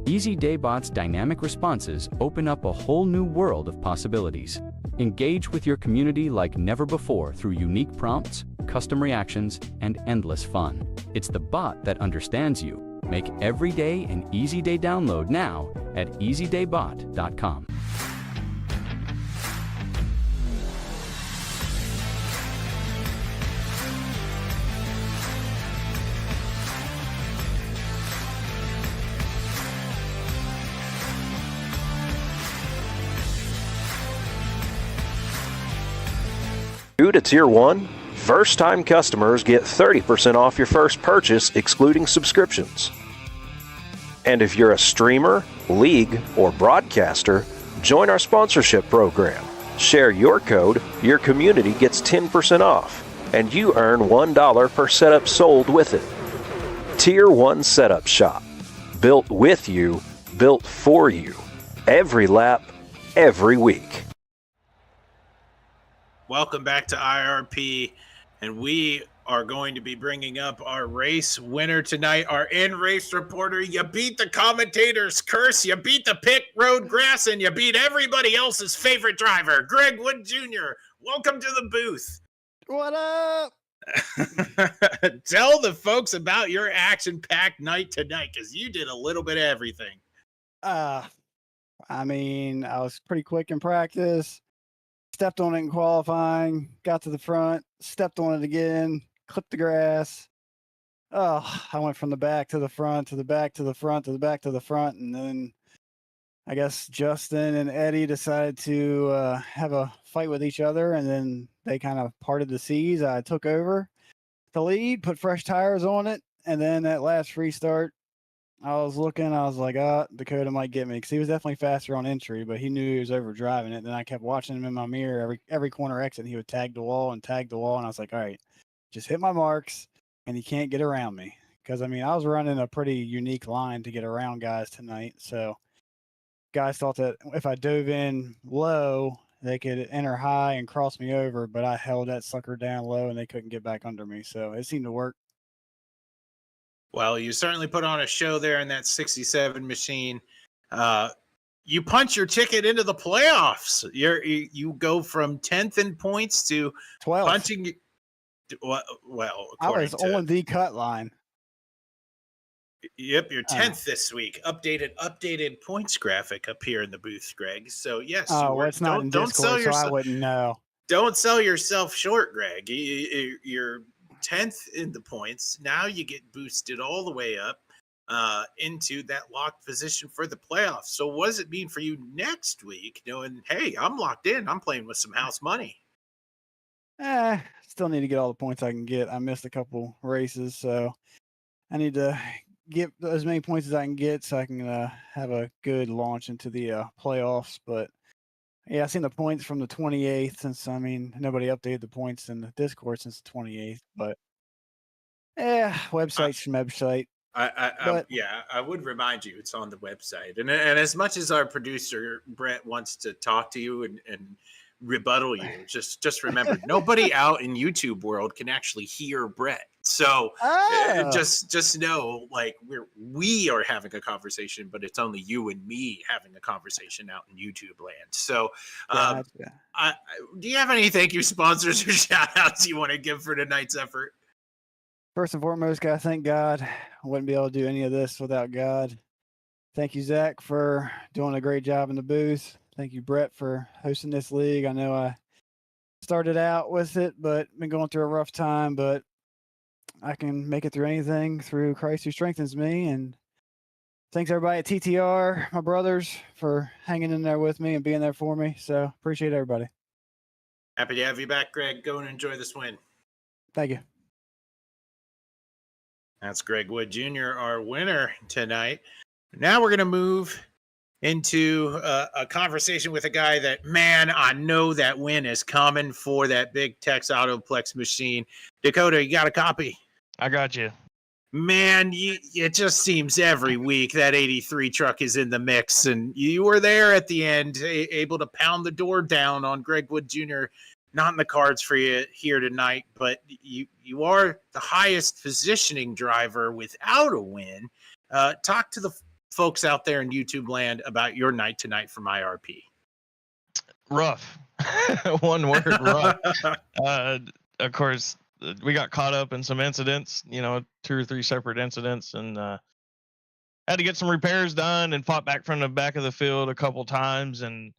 EasyDayBot's dynamic responses open up a whole new world of possibilities. Engage with your community like never before through unique prompts, custom reactions, and endless fun. It's the bot that understands you. Make every day an Easy Day download now at EasyDayBot.com. New to Tier 1, first-time customers get 30% off your first purchase, excluding subscriptions. And if you're a streamer, league, or broadcaster, join our sponsorship program. Share your code, your community gets 10% off, and you earn $1 per setup sold with it. Tier 1 Setup Shop. Built with you, built for you. Every lap, every week. Welcome back to IRP, and we are going to be bringing up our race winner tonight, our in-race reporter. You beat the commentator's curse, you beat the pit road grass, and you beat everybody else's favorite driver, Greg Wood Jr. Welcome to the booth. What up? Tell the folks about your action-packed night tonight, because you did a little bit of everything. I mean, I was pretty quick in practice. Stepped on it in qualifying, got to the front, stepped on it again, clipped the grass. Oh, I went from the back to the front, to the back to the front, to the back to the front. And then I guess Justin and Eddie decided to have a fight with each other. And then they kind of parted the seas. I took over the lead, put fresh tires on it. And then that last restart, I was looking, I was like, Dakota might get me, because he was definitely faster on entry, but he knew he was over driving it. Then I kept watching him in my mirror. Every corner exit, he would tag the wall, and I was like, all right, just hit my marks, and he can't get around me. Because, I mean, I was running a pretty unique line to get around guys tonight. So guys thought that if I dove in low, they could enter high and cross me over, but I held that sucker down low, and they couldn't get back under me. So it seemed to work. Well, you certainly put on a show there in that 67 machine. You punch your ticket into the playoffs. You go from 10th in points to 12th. Punching. Well, I was on the cut line. Yep, you're 10th this week. Updated points graphic up here in the booth, Greg. So yes, it's not in Discord, so I wouldn't know. Don't sell yourself short, Greg. You're 10th in the points. Now you get boosted all the way up into that locked position for the playoffs. So what does it mean for you next week, knowing, hey, I'm locked in, I'm playing with some house money? Still need to get all the points I can get. I missed a couple races, so I need to get as many points as I can get so I can have a good launch into the playoffs. But yeah, I've seen the points from the 28th, since, I mean, nobody updated the points in the Discord since the 28th, but website's website. I would remind you it's on the website. And as much as our producer, Brett, wants to talk to you and rebuttal you, just remember, nobody out in YouTube world can actually hear Brett. So just know, like, we are having a conversation, but it's only you and me having a conversation out in YouTube land. So do you have any thank you sponsors or shout outs you want to give for tonight's effort? First and foremost, gotta thank God. I wouldn't be able to do any of this without God. Thank you, Zach, for doing a great job in the booth. Thank you, Brett, for hosting this league. I know I started out with it, but been going through a rough time. But I can make it through anything through Christ who strengthens me. And thanks everybody at TTR, my brothers, for hanging in there with me and being there for me. So appreciate everybody. Happy to have you back, Greg. Go and enjoy this win. Thank you. That's Greg Wood Jr., our winner tonight. Now we're going to move into a conversation with a guy that, man, I know that win is coming for that big Tex Autoplex machine. Dakota, you got a copy? I got you. Man, it just seems every week that 83 truck is in the mix, and you were there at the end, able to pound the door down on Greg Wood Jr. Not in the cards for you here tonight, but you are the highest positioning driver without a win. Talk to the folks out there in YouTube land about your night tonight from IRP. Rough. One word, rough. Of course, we got caught up in some incidents, 2 or 3 separate incidents, and had to get some repairs done and fought back from the back of the field a couple times, and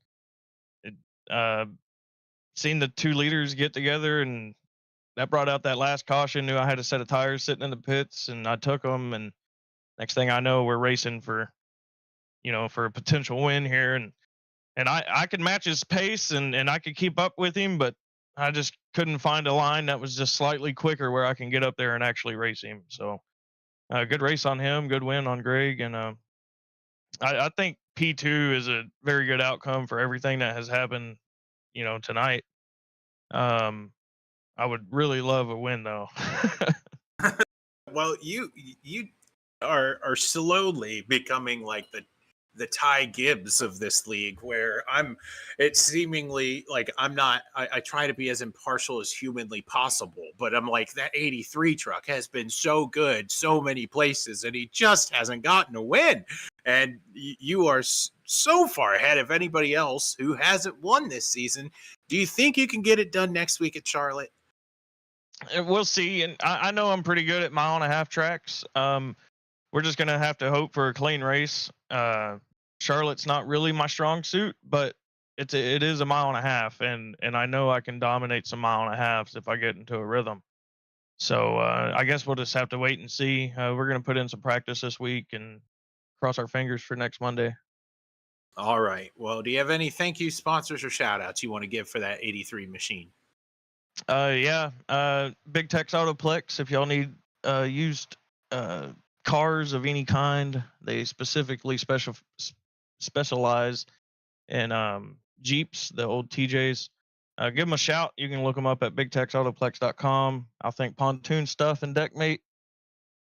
seen the 2 leaders get together, and that brought out that last caution. Knew I had a set of tires sitting in the pits, and I took them, and next thing I know, we're racing for a potential win here, and I could match his pace, and I could keep up with him, but I just couldn't find a line that was just slightly quicker where I can get up there and actually race him. So good race on him, good win on Greg, and I think P2 is a very good outcome for everything that has happened, tonight. I would really love a win though. Well, you are slowly becoming like the Ty Gibbs of this league, where it's seemingly like I try to be as impartial as humanly possible, but I'm like, that 83 truck has been so good so many places, and he just hasn't gotten a win. And you are so far ahead of anybody else who hasn't won this season. Do you think you can get it done next week at Charlotte? We'll see. And I know I'm pretty good at 1.5-mile tracks. We're just going to have to hope for a clean race. Charlotte's not really my strong suit, but it is 1.5 miles, and I know I can dominate some 1.5 miles if I get into a rhythm. So I guess we'll just have to wait and see. We're going to put in some practice this week and cross our fingers for next Monday. All right. Well, do you have any thank you, sponsors, or shout outs you want to give for that 83 machine? Yeah. Big Tex Autoplex. If y'all need used cars of any kind, they specifically specialize in Jeeps, the old TJs. Give them a shout. You can look them up at bigtexautoplex.com. I'll thank Pontoon Stuff and Deckmate,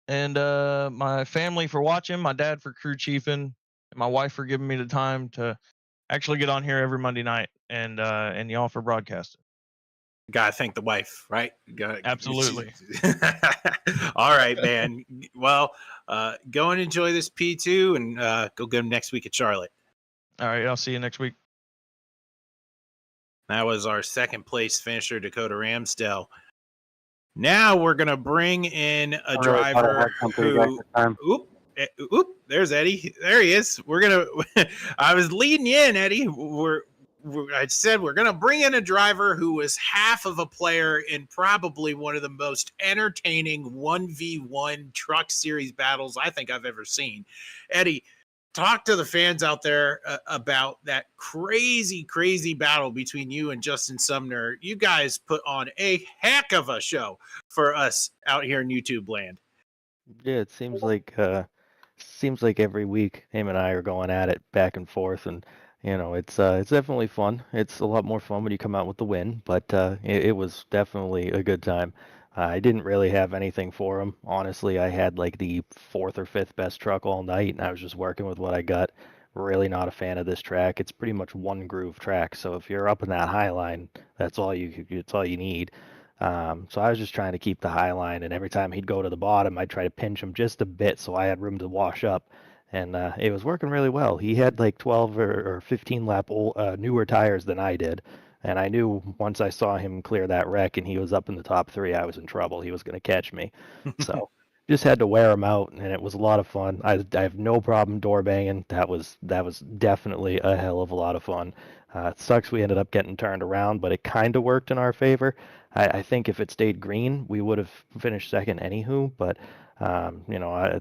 and my family for watching, my dad for crew chiefing, and my wife for giving me the time to actually get on here every Monday night, and y'all for broadcasting. Gotta thank the wife, right? Absolutely. All right, man. Well, go and enjoy this P2, and go get them next week at Charlotte. All right, I'll see you next week. That was our second place finisher, Dakota Ramsdell. Now we're gonna bring in a driver who. There's Eddie. There he is. We're gonna. I was leading you in, Eddie. I said we're gonna bring in a driver who was half of a player in probably one of the most entertaining 1v1 truck series battles I think I've ever seen. Eddie, talk to the fans out there about that crazy battle between you and Justin Sumner. You guys put on a heck of a show for us out here in YouTube land. Yeah, it seems like every week him and I are going at it back and forth, and it's definitely fun. It's a lot more fun when you come out with the win, but it was definitely a good time. I didn't really have anything for him. Honestly, I had like the 4th or 5th best truck all night, and I was just working with what I got. Really not a fan of this track. It's pretty much one groove track, so if you're up in that high line, that's all you need. So I was just trying to keep the high line, and every time he'd go to the bottom, I'd try to pinch him just a bit so I had room to wash up. And it was working really well. He had like 12 or 15 lap newer tires than I did. And I knew once I saw him clear that wreck and he was up in the top 3, I was in trouble. He was going to catch me. So just had to wear them out, and it was a lot of fun. I have no problem door banging. That was definitely a hell of a lot of fun. It sucks we ended up getting turned around, but it kind of worked in our favor. I think if it stayed green, we would have finished second anywho, but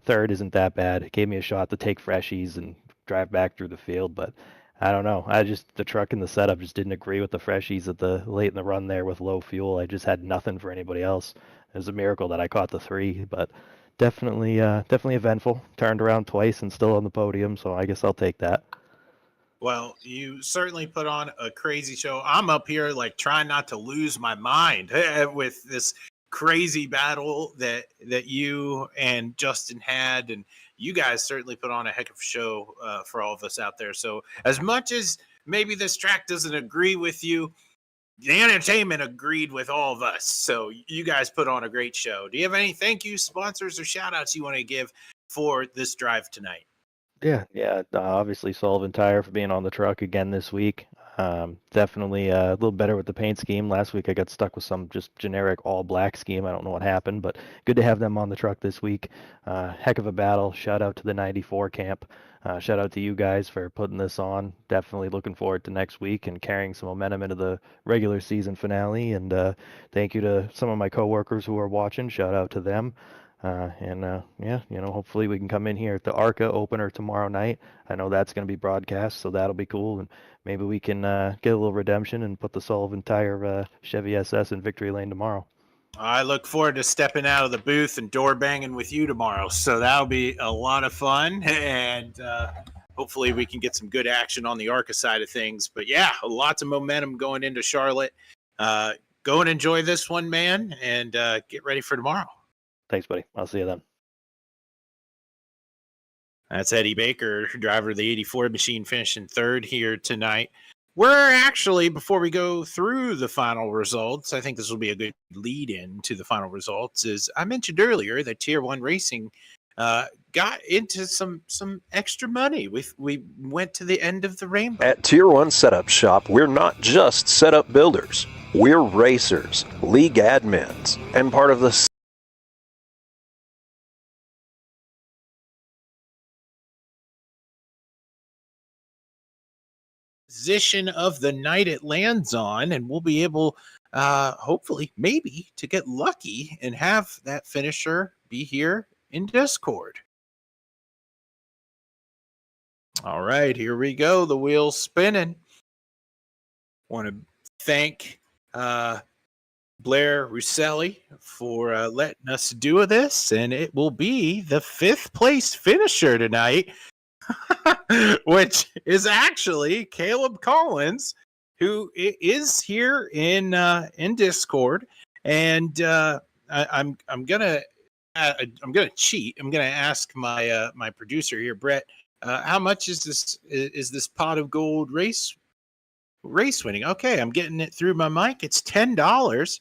third isn't that bad. It gave me a shot to take freshies and drive back through the field, but I don't know. The truck and the setup just didn't agree with the freshies at the late in the run there with low fuel. I just had nothing for anybody else. It was a miracle that I caught the 3, but definitely eventful. Turned around twice and still on the podium, so I guess I'll take that. Well, you certainly put on a crazy show. I'm up here like trying not to lose my mind with this crazy battle that you and Justin had, and you guys certainly put on a heck of a show for all of us out there. So as much as maybe this track doesn't agree with you, the entertainment agreed with all of us. So you guys put on a great show. Do you have any thank you, sponsors, or shout outs you want to give for this drive tonight? Yeah. Obviously, Sullivan Tire for being on the truck again this week. Definitely a little better with the paint scheme. Last week I got stuck with some just generic all black scheme. I don't know what happened, but good to have them on the truck this week. Heck of a battle. Shout out to the 94 camp. Shout out to you guys for putting this on. Definitely looking forward to next week and carrying some momentum into the regular season finale. And thank you to some of my coworkers who are watching. Shout out to them. Hopefully we can come in here at the ARCA opener tomorrow night. I know that's going to be broadcast, so that'll be cool. And maybe we can get a little redemption and put the Sullivan Tire Chevy SS in victory lane tomorrow. I look forward to stepping out of the booth and door banging with you tomorrow. So that'll be a lot of fun. And hopefully we can get some good action on the ARCA side of things. But yeah, lots of momentum going into Charlotte. Go and enjoy this one, man, and get ready for tomorrow. Thanks, buddy. I'll see you then. That's Eddie Baker, driver of the 84 machine, finishing third here tonight. We're actually, before we go through the final results, I think this will be a good lead-in to the final results, is I mentioned earlier that Tier 1 Racing got into some extra money. We went to the end of the rainbow. At Tier 1 Setup Shop, we're not just setup builders. We're racers, league admins, and part of the position of the night it lands on, and we'll be able hopefully maybe to get lucky and have that finisher be here in Discord. All right, here we go. The wheel's spinning. Want to thank Blair Russelli for letting us do this, and it will be the 5th place finisher tonight. Which is actually Caleb Collins, who is here in Discord, and I'm gonna cheat. I'm gonna ask my my producer here, Brett, how much is this pot of gold race winning? Okay, I'm getting it through my mic. It's $10.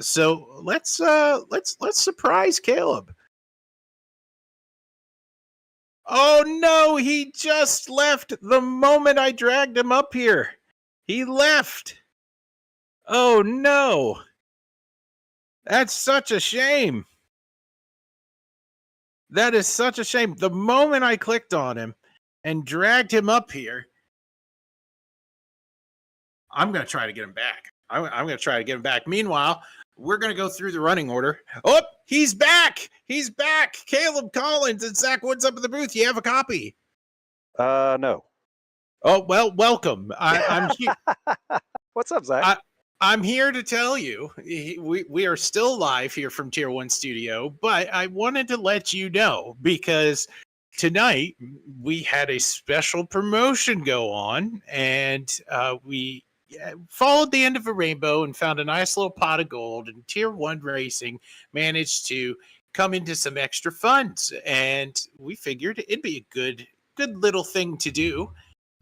So let's surprise Caleb. Oh no, he just left the moment I dragged him up here. He left. Oh no. That's such a shame. That is such a shame. The moment I clicked on him and dragged him up here, I'm going to try to get him back. I'm going to try to get him back. Meanwhile, we're going to go through the running order. Oh, he's back. He's back. Caleb Collins and Zach Woods up in the booth. You have a copy? No. Oh, well, welcome. I'm here. What's up, Zach? I'm here to tell you, we are still live here from Tier 1 Studio, but I wanted to let you know because tonight we had a special promotion go on, and we followed the end of a rainbow and found a nice little pot of gold, and Tier 1 Racing managed to come into some extra funds, and we figured it'd be a good little thing to do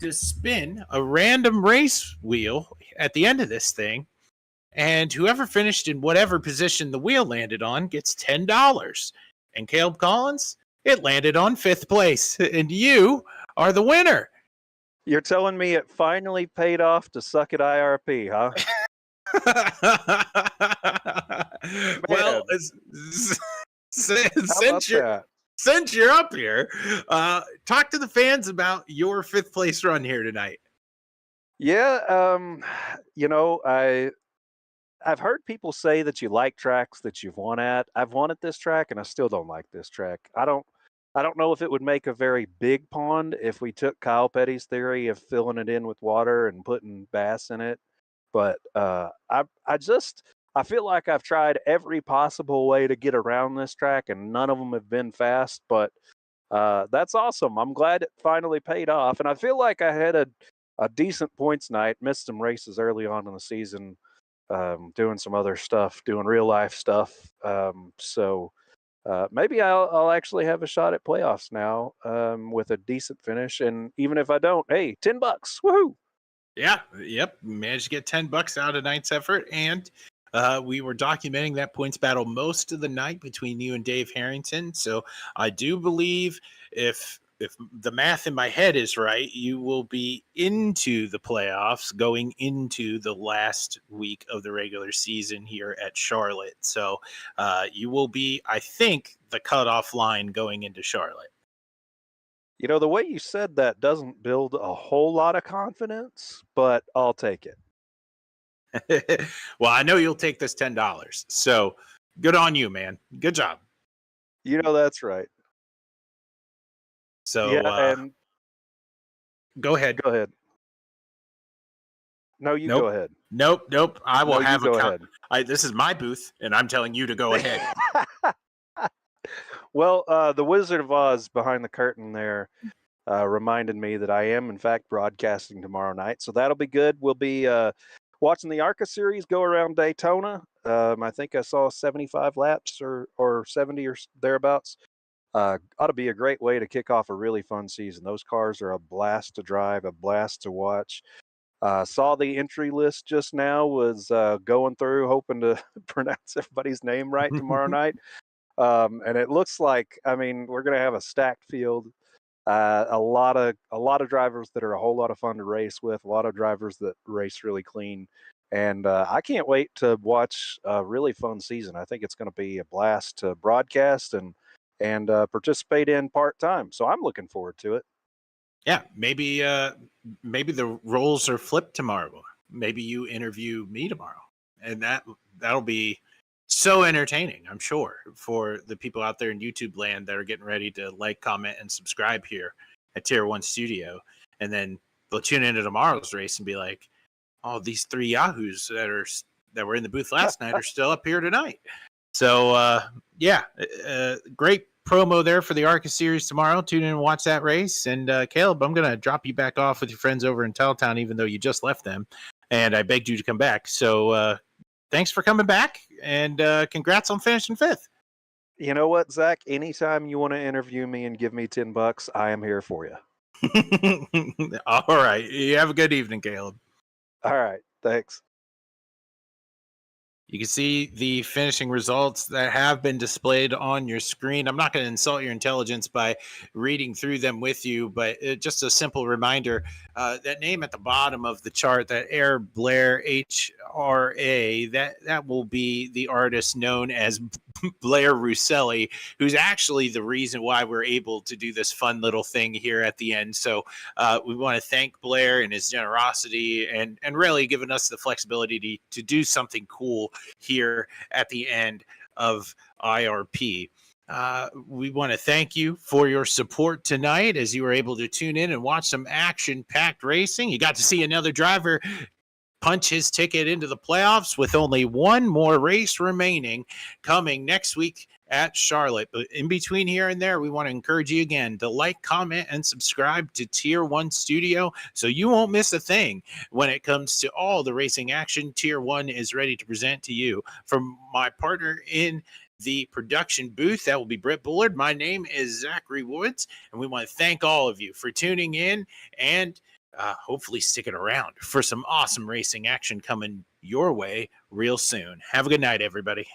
to spin a random race wheel at the end of this thing, and whoever finished in whatever position the wheel landed on gets $10. And Caleb Collins, it landed on 5th place, and you are the winner. You're telling me it finally paid off to suck at IRP, huh? Since you're up here, talk to the fans about your 5th place run here tonight. Yeah, I've heard people say that you like tracks that you've won at. I've won at this track, and I still don't like this track. I don't know if it would make a very big pond if we took Kyle Petty's theory of filling it in with water and putting bass in it. But I feel like I've tried every possible way to get around this track, and none of them have been fast. But that's awesome. I'm glad it finally paid off, and I feel like I had a decent points night. Missed some races early on in the season, doing some other stuff, doing real life stuff. So maybe I'll actually have a shot at playoffs now with a decent finish. And even if I don't, hey, $10, woohoo! Yeah, yep. Managed to get $10 out of tonight's effort, and we were documenting that points battle most of the night between you and Dave Harrington. So I do believe if the math in my head is right, you will be into the playoffs going into the last week of the regular season here at Charlotte. So you will be, I think, the cutoff line going into Charlotte. You know, the way you said that doesn't build a whole lot of confidence, but I'll take it. Well, I know you'll take this $10. So good on you, man. Good job. You know, that's right. So yeah, and go ahead. Go ahead. No, you go ahead. Nope. I will have a go ahead. This is my booth, and I'm telling you to go ahead. Well, the Wizard of Oz behind the curtain there reminded me that I am, in fact, broadcasting tomorrow night. So that'll be good. We'll be watching the ARCA series go around Daytona. I think I saw 75 laps or 70 or thereabouts. Ought to be a great way to kick off a really fun season. Those cars are a blast to drive, a blast to watch. Saw the entry list just now, was going through, hoping to pronounce everybody's name right tomorrow night. And it looks like, I mean, we're going to have a stacked field. A lot of drivers that are a whole lot of fun to race with, a lot of drivers that race really clean. And I can't wait to watch a really fun season. I think it's going to be a blast to broadcast and participate in part-time. So I'm looking forward to it. Yeah, maybe the roles are flipped tomorrow. Maybe you interview me tomorrow, and that'll be so entertaining, I'm sure, for the people out there in YouTube land that are getting ready to like, comment, and subscribe here at Tier 1 Studio. And then they'll tune into tomorrow's race and be like, oh, these 3 Yahoos that were in the booth last night are still up here tonight. So, great promo there for the ARCA series tomorrow. Tune in and watch that race. And Caleb, I'm going to drop you back off with your friends over in Telltown, even though you just left them. And I begged you to come back. So thanks for coming back. And congrats on finishing 5th. You know what, Zach? Anytime you want to interview me and give me $10, I am here for you. All right. You have a good evening, Caleb. All right. Thanks. You can see the finishing results that have been displayed on your screen. I'm not going to insult your intelligence by reading through them with you, but just a simple reminder, that name at the bottom of the chart, that Air Blair HRA, that will be the artist known as Blair Russelli, who's actually the reason why we're able to do this fun little thing here at the end. So we want to thank Blair and his generosity and really giving us the flexibility to do something cool here at the end of IRP. We want to thank you for your support tonight as you were able to tune in and watch some action-packed racing. You got to see another driver punch his ticket into the playoffs with only one more race remaining coming next week at Charlotte. But in between here and there, we want to encourage you again to like, comment, and subscribe to Tier 1 Studio so you won't miss a thing when it comes to all the racing action Tier 1 is ready to present to you. From my partner in the production booth, that will be Britt Bullard. My name is Zachary Woods, and we want to thank all of you for tuning in and hopefully sticking around for some awesome racing action coming your way real soon. Have a good night, everybody.